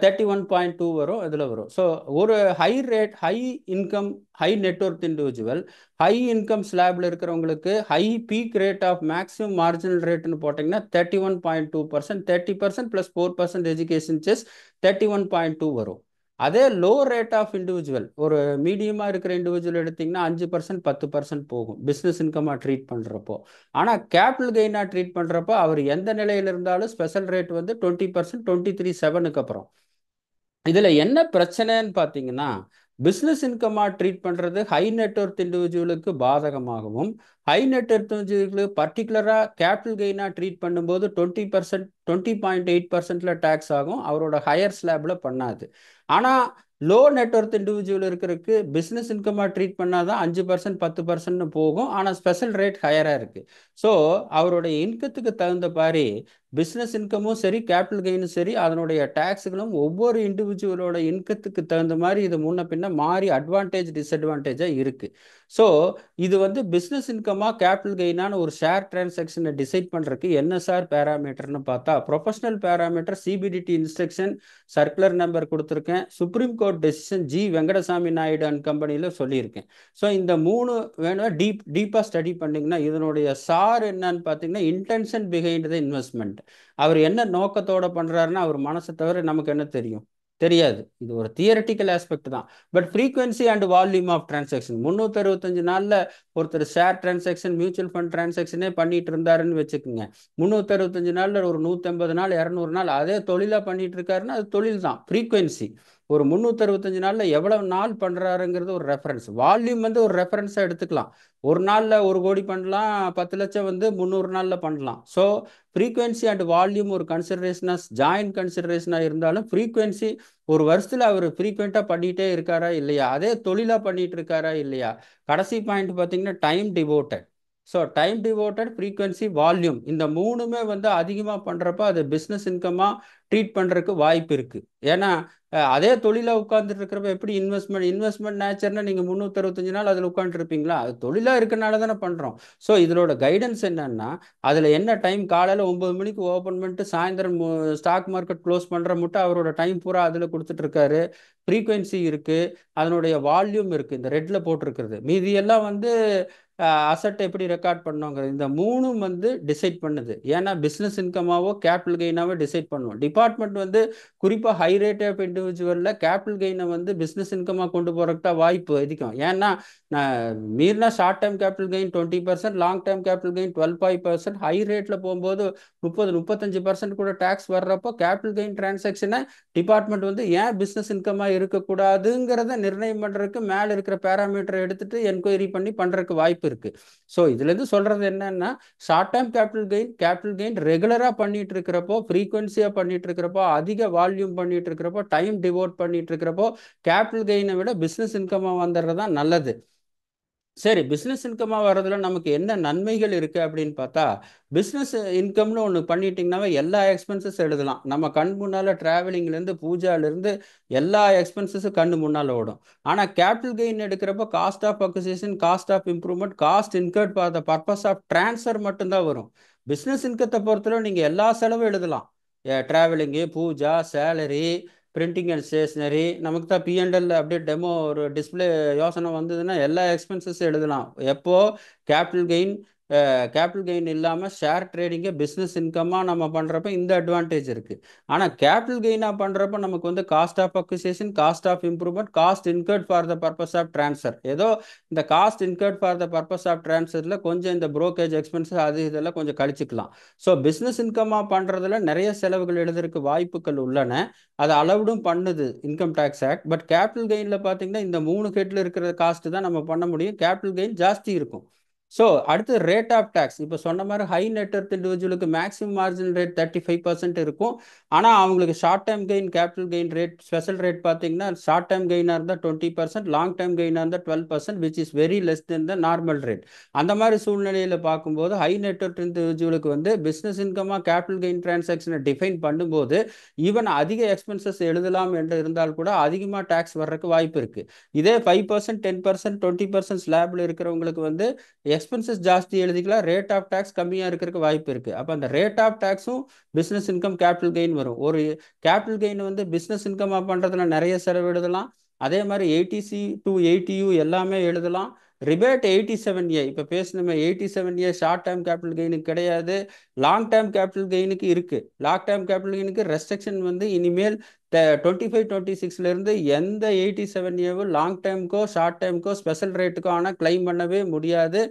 Speaker 1: 31.2 வரும், இதில் வரும். ஸோ ஒரு high rate, high income, high net worth individual, high income ஸ்லாபில் இருக்கிறவங்களுக்கு high peak rate of maximum marginal ரேட்னு போட்டிங்கன்னா 31.2%, 30% + 4% எஜுகேஷன் செஸ் 31.2 வரும். அதே லோ ரேட் ஆஃப் இண்டிவிஜுவல், ஒரு மீடியமாக இருக்கிற இண்டிவிஜுவல் எடுத்திங்கன்னா 5%, 10% போகும் பிஸ்னஸ் இன்கமாக ட்ரீட் பண்ணுறப்போ. ஆனால் கேபிட்டல் கெயினாக ட்ரீட் பண்ணுறப்போ அவர் எந்த நிலையில் இருந்தாலும் ஸ்பெஷல் ரேட் வந்து 20%, 23/7க்கு அப்புறம். இதில் என்ன பிரச்சனைன்னு பார்த்தீங்கன்னா, பிஸ்னஸ் இன்கமாக ட்ரீட் பண்ணுறது ஹை நெட்வொர்த் இண்டிவிஜுவலுக்கு பாதகமாகவும், ஹை நெட் எடுத்தவங்களுக்கு பர்டிகுலராக கேபிட்டல் கெயினாக ட்ரீட் பண்ணும்போது 20%, 20.8%ல டேக்ஸ் ஆகும். அவரோட ஹையர் ஸ்லாப்ல பண்ணாது. ஆனால் லோ நெட்ஒர்த் இண்டிவிஜுவல் இருக்கிறதுக்கு பிஸ்னஸ் இன்கமாக ட்ரீட் பண்ணாதான் 5%, 10%ன்னு போகும். ஆனால் ஸ்பெஷல் ரேட் ஹையராக இருக்குது. ஸோ அவருடைய இன்கத்துக்கு தகுந்த மாதிரி பிஸ்னஸ் இன்கமும் சரி, கேபிட்டல் கெயினும் சரி, அதனுடைய டேக்ஸுகளும் ஒவ்வொரு இண்டிவிஜுவலோட இன்கத்துக்கு தகுந்த மாதிரி இது முன்ன பின்ன மாறி அட்வான்டேஜ் டிஸ்அட்வான்டேஜாக இருக்குது. ஸோ இது வந்து பிஸ்னஸ் இன்கமா கேபிட்டல் கெயினான ஒரு ஷேர் டிரான்சாக்ஷனை டிசைட் பண்ணுறதுக்கு என்ன சார் பேராமீட்டர்னு பார்த்தா, professional parameter CBDT instruction circular number கொடுத்துருக்கேன். Supreme court decision G Venkatasamy Naidu and கம்பெனியில் சொல்லியிருக்கேன். ஸோ இந்த 3 வேணும் டீப்பாக ஸ்டடி பண்ணிங்கன்னா இதனுடைய சார் என்னன்னு பார்த்தீங்கன்னா, இன்டென்ஷன் பிஹைண்ட் த இன்வெஸ்ட்மெண்ட். அவர் என்ன நோக்கத்தோட பண்ணுறாருன்னா அவர் மனசை தவிர நமக்கு என்ன தெரியும்? தெரியாது. இது ஒரு தியரட்டிக்கல் ஆஸ்பெக்ட் தான். But frequency and volume of transaction 365 நாளில் ஒருத்தர் ஷேர் டிரான்சாக்ஷன், மியூச்சுவல் ஃபண்ட் டிரான்சாக்ஷனே பண்ணிட்டு இருந்தாருன்னு வச்சுக்கோங்க. 365 நாளில் ஒரு 150 நாள், 200 நாள் அதே தொழிலாக பண்ணிட்டு இருக்காருன்னா அது தொழில் தான். ஃப்ரீக்வன்சி ஒரு 365 நாளில் எவ்வளவு நாள் பண்ணுறாருங்கிறது ஒரு ரெஃபரன்ஸ். வால்யூம் வந்து ஒரு ரெஃபரன்ஸாக எடுத்துக்கலாம். ஒரு நாளில் 1 கோடி பண்ணலாம், 10 லட்சம் வந்து 300 நாளில் பண்ணலாம். ஸோ ஃப்ரீக்வன்சி அண்ட் வால்யூம் ஒரு கன்சிடரேஷனாக, ஜாயின்ட் கன்சிடரேஷனாக இருந்தாலும் ஃப்ரீக்வன்சி ஒரு வருஷத்தில் அவர் ஃப்ரீக்வெண்ட்டாக பண்ணிகிட்டே இருக்காரா இல்லையா, அதே தொழிலாக பண்ணிட்டு இருக்காரா இல்லையா. கடைசி பாயிண்ட் பார்த்தீங்கன்னா time devoted. So time devoted, frequency, volume இந்த 3மே வந்து அதிகமாக பண்ணுறப்ப அது பிஸ்னஸ் இன்கமாக ட்ரீட் பண்ணுறதுக்கு வாய்ப்பு இருக்குது. ஏன்னா அதே தொழிலாக உட்காந்துட்டு இருக்கிறப்ப எப்படி இன்வெஸ்ட்மெண்ட் நேச்சர்னா நீங்கள் 365 நாள் அதில் உட்காந்துருப்பீங்களா? அது தொழிலாக இருக்கனால தானே பண்ணுறோம். ஸோ இதோட கைடன்ஸ் என்னன்னா, அதில் என்ன டைம் காலையில் 9 மணிக்கு ஓப்பன் பண்ணிட்டு சாயந்தரம் ஸ்டாக் மார்க்கெட் க்ளோஸ் பண்ணுற மட்டும் அவரோட டைம் பூரா அதில் கொடுத்துட்ருக்காரு. ஃப்ரீக்வன்சி இருக்குது, அதனுடைய வால்யூம் இருக்குது, இந்த ரெட்டில் போட்டிருக்கிறது. மீதி எல்லாம் வந்து அசட் எப்படி ரெக்கார்ட் பண்ணுங்கிறது இந்த 3ம் வந்து டிசைட் பண்ணுது. ஏன்னா பிஸ்னஸ் இன்கமாவோ கேபிட்டல் கெயினாவோ டிசைட் பண்ணுவோம். டிபார்ட்மெண்ட் வந்து குறிப்பாக ஹை ரேட் ஆஃப் இண்டிவிஜுவலில் கேபிட்டல் கெயினை வந்து பிஸ்னஸ் இன்கமாக கொண்டு போகிறதுக்கு தான் வாய்ப்பு அதிகம். ஏன்னா மீறினா short time capital gain 20%, long time capital gain 12.5%, high ரேட்டில் போகும்போது 30-35% கூட டேக்ஸ் வர்றப்போ கேபிட்டல் கெயின் டிரான்சாக்ஷனை டிபார்ட்மெண்ட் வந்து ஏன் பிஸ்னஸ் இன்கமாக இருக்கக்கூடாதுங்கிறத நிர்ணயம் பண்ணுறதுக்கு மேலே இருக்கிற பேராமீட்டரை எடுத்துட்டு என்கொயரி பண்ணி பண்ணுறதுக்கு வாய்ப்பு இருக்கு. ஸோ இதுலேருந்து சொல்றது என்னன்னா, ஷார்ட் டைம் கேபிட்டல் கெயின் ரெகுலராக பண்ணிட்டு இருக்கிறப்போ, ஃப்ரீக்வன்சியாக பண்ணிட்டு இருக்கிறப்போ, அதிக வால்யூம் பண்ணிட்டு இருக்கிறப்போ, டைம் டிவோட் பண்ணிட்டு இருக்கிறப்போ கேபிட்டல் கெயினை விட பிஸ்னஸ் இன்கமாக வந்துடுறது தான் நல்லது. சரி, பிஸ்னஸ் இன்கமாக வர்றதுல நமக்கு என்ன நன்மைகள் இருக்குது அப்படின்னு பார்த்தா, பிஸ்னஸ் இன்கம்னு ஒன்று பண்ணிட்டீங்கன்னாவே எல்லா எக்ஸ்பென்சஸ் எழுதலாம். நம்ம கண் முன்னால் ட்ராவலிங்லேருந்து பூஜாலேருந்து எல்லா எக்ஸ்பென்சஸும் கண் முன்னால் ஓடும். ஆனால் கேபிட்டல் கெயின் எடுக்கிறப்போ cost of acquisition, cost of improvement, cost incurred for the purpose of transfer மட்டும்தான் வரும். பிஸ்னஸ் இன்கத்தை பொறுத்தவரை நீங்கள் எல்லா செலவும் எழுதலாம். Travelling, puja, salary, printing and stationery, நமக்கு தான் பிஎன்எல் அப்படியே டெமோ ஒரு டிஸ்பிளே யோசனை வந்ததுன்னா எல்லா எக்ஸ்பென்சஸ் எழுதலாம். எப்போ கேபிட்டல் கெயின் இல்லாமல் ஷேர் ட்ரேடிங்கை பிஸ்னஸ் இன்கமாக நம்ம பண்ணுறப்ப இந்த அட்வான்டேஜ் இருக்குது. ஆனால் கேபிட்டல் கெயினாக பண்ணுறப்ப நமக்கு வந்து cost of acquisition, cost of improvement, cost incurred for the purpose of transfer, ஏதோ இந்த cost incurred for the purpose of ட்ரான்ஸ்ஃபரில் கொஞ்சம் இந்த புரோக்கேஜ் எக்ஸ்பென்சஸ் அது இதெல்லாம் கொஞ்சம் கழிச்சிக்கலாம். ஸோ பிஸ்னஸ் இன்கமாக பண்ணுறதுல நிறைய செலவுகள் எழுதுறதுக்கு வாய்ப்புகள் உள்ளன. அதை அலவுடும் பண்ணுது income tax act. But capital கெயினில் பார்த்தீங்கன்னா இந்த 3 ஹெட்டில் இருக்கிற காஸ்ட்டு தான் நம்ம பண்ண முடியும். கேபிட்டல் கெயின் ஜாஸ்தி இருக்கும். ஸோ அடுத்து ரேட் ஆஃப் டேக்ஸ். இப்போ சொன்ன மாதிரி ஹை நெட்ஒர்த் இண்டிவிஜுவலுக்கு மேக்ஸிமம் மார்ஜின் ரேட் 35% இருக்கும். ஆனால் அவங்களுக்கு short time gain, capital gain rate, special rate பார்த்தீங்கன்னா ஷார்ட் டைம் கெயினாக இருந்தால் 20%, லாங் டைம் கெயினாக இருந்தால் 12%, which is very less than the normal rate. அந்த மாதிரி சூழ்நிலையில் பார்க்கும்போது ஹை நெட்ஒர்த் இண்டிவிஜுவலுக்கு வந்து பிஸ்னஸ் இன்கமாக கேபிட்டல் கெயின் டிரான்சாக்ஷனை டிஃபைன் பண்ணும்போது ஈவன் அதிக எக்ஸ்பென்சஸ் எழுதலாம் என்று இருந்தால் கூட அதிகமாக டேக்ஸ் வர்றதுக்கு வாய்ப்பு இருக்குது. இதே 5%, 10%, 20% ஸ்லாபில் இருக்கிறவங்களுக்கு வந்து எக்ஸ்பென்சஸ் ஜாஸ்தி எழுதிக்கலாம், ரேட் ஆஃப் டேக்ஸ் கம்மியாக இருக்கிறதுக்கு வாய்ப்பு இருக்குது. அப்போ அந்த ரேட் ஆஃப் டேக்ஸும் பிஸ்னஸ் இன்கம், கேபிட்டல் கெயின் வரும். ஒரு கேபிட்டல் கெயின் வந்து பிஸ்னஸ் இன்கமாக பண்ணுறதுல நிறைய செலவு எழுதலாம். அதே மாதிரி 80C to 80U எல்லாமே எழுதலாம். ரிபேட் 87A, இப்போ பேசணுமே 87A ஷார்ட் டைம் கேபிட்டல் கெயினுக்கு கிடையாது, லாங் டைம் கேபிட்டல் கெயினுக்கு இருக்குது. லாங் டைம் கேபிட்டல் கெயினுக்கு ரெஸ்ட்ரிக்ஷன் வந்து இனிமேல் 25-26லேருந்து எந்த 87Aவும் லாங் டைமுக்கோ ஷார்ட் டைமுக்கோ ஸ்பெஷல் ரேட்டுக்கோ ஆனால் கிளைம் பண்ணவே முடியாது.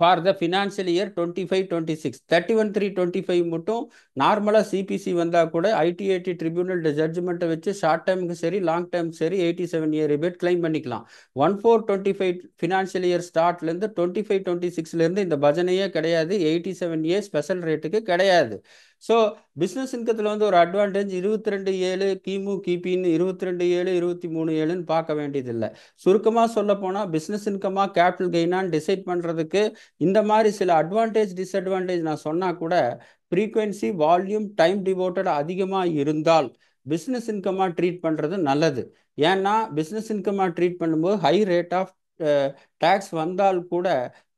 Speaker 1: ஃபார் த ஃபினான்ஷியல் இயர் 25-26 31/3/25 மட்டும் நார்மலாக சிபிசி வந்தால் கூட ஐடிஐடி ட்ரிபியூனல் ஜட்ஜ்மெண்ட்டை வச்சு ஷார்ட் டைமுக்கு சரி லாங் டைமுக்கு சரி 87 இயர் ரிபேட் கிளைம் பண்ணிக்கலாம். 1/4/25 ஃபினான்ஷியல் இயர் ஸ்டார்ட்லேருந்து 25-26லேருந்து இந்த பஜனையே கிடையாது. 87 ஸ்பெஷல் ரேட்டுக்கு கிடையாது. ஸோ பிஸ்னஸ் இன்கத்தில் வந்து ஒரு அட்வான்டேஜ் 22/7 கிமு கிபின்னு 22/7 23/7ன்னு பார்க்க வேண்டியதில்லை. சுருக்கமாக சொல்ல போனால் பிஸ்னஸ் இன்கமாக கேபிட்டல் கெயினான்னு டிசைட் பண்ணுறதுக்கு இந்த மாதிரி சில அட்வான்டேஜ் டிஸ்அட்வான்டேஜ் நான் சொன்னால் கூட ஃப்ரீக்வன்சி வால்யூம் டைம் டிவோட்டட் அதிகமாக இருந்தால் பிஸ்னஸ் இன்கமாக ட்ரீட் பண்ணுறது நல்லது. ஏன்னா பிஸ்னஸ் இன்கமாக ட்ரீட் பண்ணும்போது ஹை ரேட் ஆஃப் டேக்ஸ் வந்தால் கூட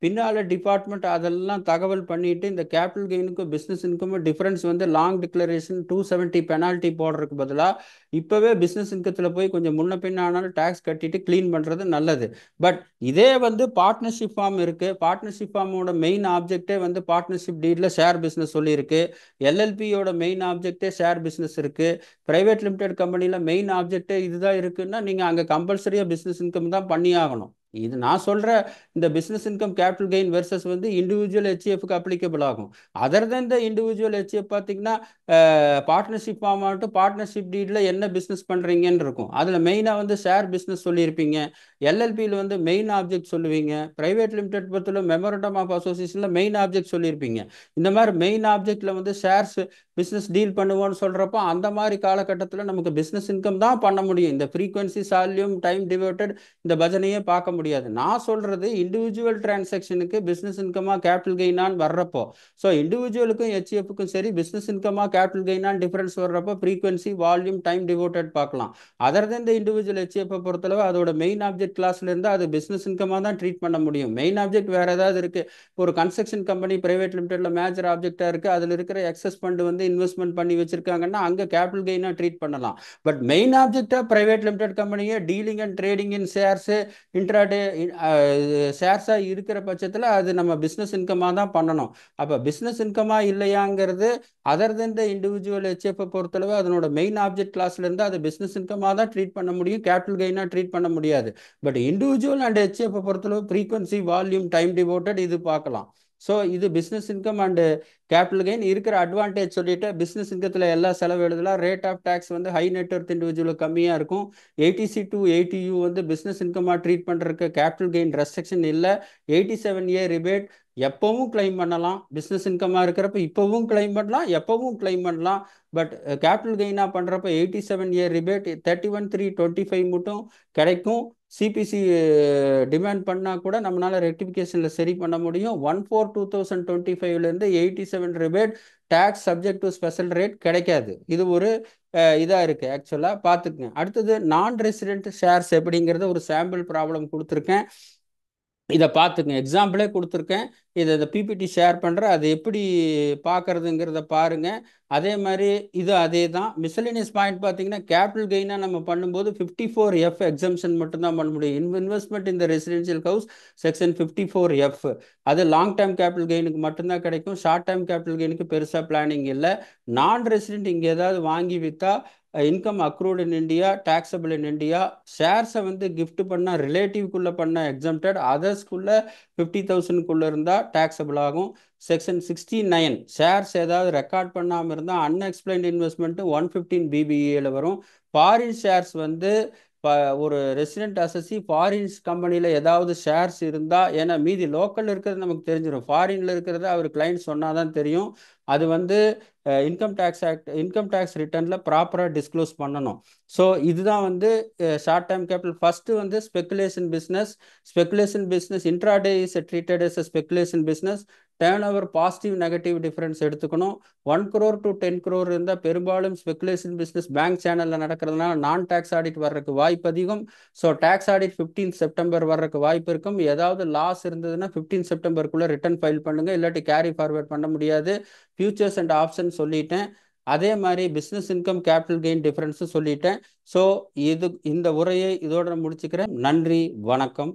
Speaker 1: பின்னால் டிபார்ட்மெண்ட் அதெல்லாம் தகவல் பண்ணிட்டு இந்த கேபிட்டல் கெயினுக்கும் பிஸ்னஸ் இன்கமும் டிஃப்ரென்ஸ் வந்து லாங் டிக்ளரேஷன் 270 பெனால்ட்டி போடுறதுக்கு பதிலாக இப்போவே பிஸ்னஸ் இன்கத்தில் போய் கொஞ்சம் முன்ன பின்ன ஆனாலும் டேக்ஸ் கட்டிட்டு க்ளீன் பண்ணுறது நல்லது. பட் இதே வந்து பார்ட்னர்ஷிப் ஃபார்ம் இருக்குது. பார்ட்னர்ஷிப் ஃபார்மோட மெயின் ஆப்ஜெக்டே வந்து பார்ட்னர்ஷிப் டீடில் ஷேர் பிஸ்னஸ் சொல்லியிருக்கு. எல்எல்பியோட மெயின் ஆப்ஜெக்டே ஷேர் பிஸ்னஸ் இருக்குது. ப்ரைவேட் லிமிடெட் கம்பெனியில் மெயின் ஆப்ஜெக்டே இதுதான் இருக்குன்னா நீங்கள் அங்கே கம்பல்சரியாக பிஸ்னஸ் இன்கம் தான் பண்ணி ஆகணும். இது நான் சொல்கிற இந்த business income capital gain versus வந்து இண்டிவிஜுவல் ஹெச்எஃப்க்கு அப்ளிகபிள் ஆகும். அதர் தென் இந்த இண்டிவிஜுவல் ஹெச்எஃப் பார்த்தீங்கன்னா பார்ட்னர்ஷிப் ஃபார்ம் ஆகட்டும் பார்ட்னர்ஷிப் டீடில் என்ன பிஸ்னஸ் பண்ணுறீங்கன்னு இருக்கும். அதில் மெயினாக வந்து ஷேர் பிஸ்னஸ் சொல்லியிருப்பீங்க. எல்எல்பியில் வந்து மெயின் ஆப்ஜெக்ட் சொல்லுவீங்க. ப்ரைவேட் லிமிடெட் பற்றில மெமரண்டம் ஆஃப் அசோசியேஷனில் மெயின் ஆப்ஜெக்ட் சொல்லியிருப்பீங்க. இந்த மாதிரி மெயின் ஆப்ஜெக்டில் வந்து ஷேர்ஸ் பிஸ்னஸ் டீல் பண்ணுவோன்னு சொல்கிறப்போ அந்த மாதிரி காலகட்டத்தில் நமக்கு பிஸ்னஸ் இன்கம் தான் பண்ண முடியும். இந்த ஃப்ரீக்வன்சி சால்யூம் டைம் டிவோட்டட் இந்த பஜனையே பார்க்க முடியாது. நான் சொல்கிறது இண்டிவிஜுவல் டிரான்சாக்ஷனுக்கு பிஸ்னஸ் இன்கமாக கேபிட்டல் கெயினான்னு வர்றப்போ ஸோ இண்டிவிஜுவலுக்கும் ஹெச்எஃப்க்கும் சரி பிஸ்னஸ் இன்கமாக கேபிட்டல் கெயினான் டிஃபரன்ஸ் வர்றப்போ ஃப்ரீக்வன்சி வால்யூம் டைம் டிவோட்டட் பார்க்கலாம். அதர் தென் இந்த இண்டிவிஜுவல் ஹெச்எஃப்பை பொறுத்தளவு அதோட மெயின் ஆப்ஜெக்ட் கிளாஸ்ல இருந்தால் அது பிஸ்னஸ் இன்கமாக தான் ட்ரீட் பண்ண முடியும். மெயின் ஆப்ஜெக்ட் வேறு ஏதாவது இருக்குது. ஒரு கன்ஸ்ட்ரக்ஷன் கம்பெனி பிரைவேட் லிமிடெட்ல மேஜர் ஆப்ஜெக்டாக இருக்குது. அதில் இருக்கிற எக்ஸஸ் ஃபண்ட் வந்து இன்வெஸ்ட்மெண்ட் பண்ணி வச்சிருக்காங்கன்னா அங்கே கேபிட்டல் கெயினாக ட்ரீட் பண்ணலாம். பட் மெயின் ஆப்ஜெக்டாக பிரைவேட் லிமிடெட் கம்பெனியை dealing and trading in shares intraday ஷேர்ஸாக இருக்கிற பட்சத்தில் அது நம்ம பிஸ்னஸ் இன்கமாக தான் பண்ணணும். அப்போ பிஸ்னஸ் இன்கமாக இல்லையாங்கிறது அதர் தென் த இண்டிவிஜுவல் ஹெச்எஃப்பை பொறுத்தளவு அதனோட மெயின் ஆப்ஜெக்ட் கிளாஸ்ல இருந்து அது பிஸ்னஸ் இன்கமாக தான் ட்ரீட் பண்ண முடியும். கேபிட்டல் கெயினாக ட்ரீட் பண்ண முடியாது. பட் இண்டிவிஜுவல் அண்ட் ஹெச்எஃப்பை பொறுத்தளவு ஃப்ரீக்வன்சி வால்யூம் டைம் டிவோட்டட் இது பார்க்கலாம். ஸோ இது business income and capital gain இருக்கிற அட்வான்டேஜ் சொல்லிட்டு பிஸ்னஸ் இன்கத்தில் எல்லா செலவு எழுதலாம். ரேட் ஆஃப் டேக்ஸ் வந்து ஹை நெட்வொர்த் இண்டிவிஜுவலுக்கு கம்மியாக இருக்கும். 80C to 80U வந்து பிஸ்னஸ் இன்கமாக ட்ரீட் பண்ணுறதுக்கு கேபிட்டல் கெயின் ரெஸ்ட்ரிக்ஷன் இல்லை. 87A ரிபேட் எப்பவும் கிளைம் பண்ணலாம். பிஸ்னஸ் இன்கமாக இருக்கிறப்ப இப்போவும் கிளைம் பண்ணலாம், எப்பவும் கிளைம் பண்ணலாம். பட் கேபிட்டல் கெயினாக பண்ணுறப்ப 87A ரிபேட் 31/3/25 மட்டும் கிடைக்கும். சிபிசி டிமாண்ட் பண்ணால் கூட நம்மளால் ரெக்டிஃபிகேஷனில் சரி பண்ண முடியும். 1/4/2025லேருந்து 87 rebate tax subject to special rate கிடைக்காது. இது ஒரு இதாக இருக்குது. ஆக்சுவலாக பார்த்துக்குங்க. அடுத்தது நான் ரெசிடென்ட் ஷேர்ஸ் எப்படிங்கிறத ஒரு சாம்பிள் ப்ராப்ளம் கொடுத்துருக்கேன். இதை பார்த்துங்க. எக்ஸாம்பிளே கொடுத்துருக்கேன். இதை பிபிடி ஷேர் பண்ணுறேன். அது எப்படி பார்க்குறதுங்கிறத பாருங்கள். அதே மாதிரி இது அதே தான். மிஸ்சலேனியஸ் பாயிண்ட் பார்த்தீங்கன்னா கேபிட்டல் கெயினாக நம்ம பண்ணும்போது 54F எக்ஸம்ஷன் மட்டும்தான் பண்ண முடியும். இன்வெஸ்ட்மெண்ட் இந்த ரெசிடென்ஷியல் ஹவுஸ் செக்ஷன் 54F அது லாங் டைம் கேபிட்டல் கெயினுக்கு மட்டும்தான் கிடைக்கும். ஷார்ட் டைம் கேபிட்டல் கெயினுக்கு பெருசாக பிளானிங் இல்லை. நான் ரெசிடென்ட் இங்கே ஏதாவது வாங்கி விற்றா income accrued in India taxable in India. ஷேர்ஸை வந்து கிஃப்ட் பண்ணால் ரிலேட்டிவ்க்குள்ளே பண்ண எக்ஸம்டட், அதர்ஸ்க்குள்ளே 50,000க்குள்ளே இருந்தால் டேக்ஸபிள் ஆகும். செக்ஷன் 69 ஷேர்ஸ் ஏதாவது ரெக்கார்ட் பண்ணாமல் இருந்தால் அன்எக்ஸ்பிளைன்ட் இன்வெஸ்ட்மெண்ட்டு 115 BBEல வரும். ஃபாரின் ஷேர்ஸ் வந்து ஒரு ரெசிடென்ட் அசசி ஃபாரின்ஸ் கம்பெனியில் ஏதாவது ஷேர்ஸ் இருந்தால், ஏன்னா மீதி லோக்கல் இருக்கிறது நமக்கு தெரிஞ்சிடும், ஃபாரினில் இருக்கிறத அவர் கிளைண்ட் சொன்னால் தான் தெரியும். அது வந்து income tax act income tax ரிட்டர்னில் ப்ராப்பராக டிஸ்க்ளோஸ் பண்ணணும். ஸோ இதுதான் வந்து ஷார்ட் டைம் கேபிட்டல். ஃபஸ்ட்டு வந்து speculation business intraday is treated as speculation business. Turn over positive negative difference எடுத்துக்கணும். 1 crore to 10 crore இருந்தால் பெரும்பாலும் ஸ்பெக்குலேஷன் பிஸ்னஸ் பேங்க் சேனலில் நடக்கிறதுனால நான் டேக்ஸ் ஆடிட் வர்றதுக்கு வாய்ப்பு அதிகம். ஸோ டேக்ஸ் ஆடிட் 15 செப்டம்பர் வர்றதுக்கு வாய்ப்பு இருக்கும். ஏதாவது லாஸ் இருந்ததுன்னா 15 செப்டம்பருக்குள்ளே ரிட்டர்ன் ஃபைல் பண்ணுங்கள், இல்லாட்டி கேரி ஃபார்வேர்ட் பண்ண முடியாது. ஃபியூச்சர்ஸ் அண்ட் ஆப்ஷன் சொல்லிட்டேன். அதே மாதிரி பிஸ்னஸ் இன்கம் கேபிட்டல் கெயின் டிஃபரன்ஸும் சொல்லிட்டேன். ஸோ இந்த உரையை இதோட முடிச்சுக்கிறேன். நன்றி, வணக்கம்.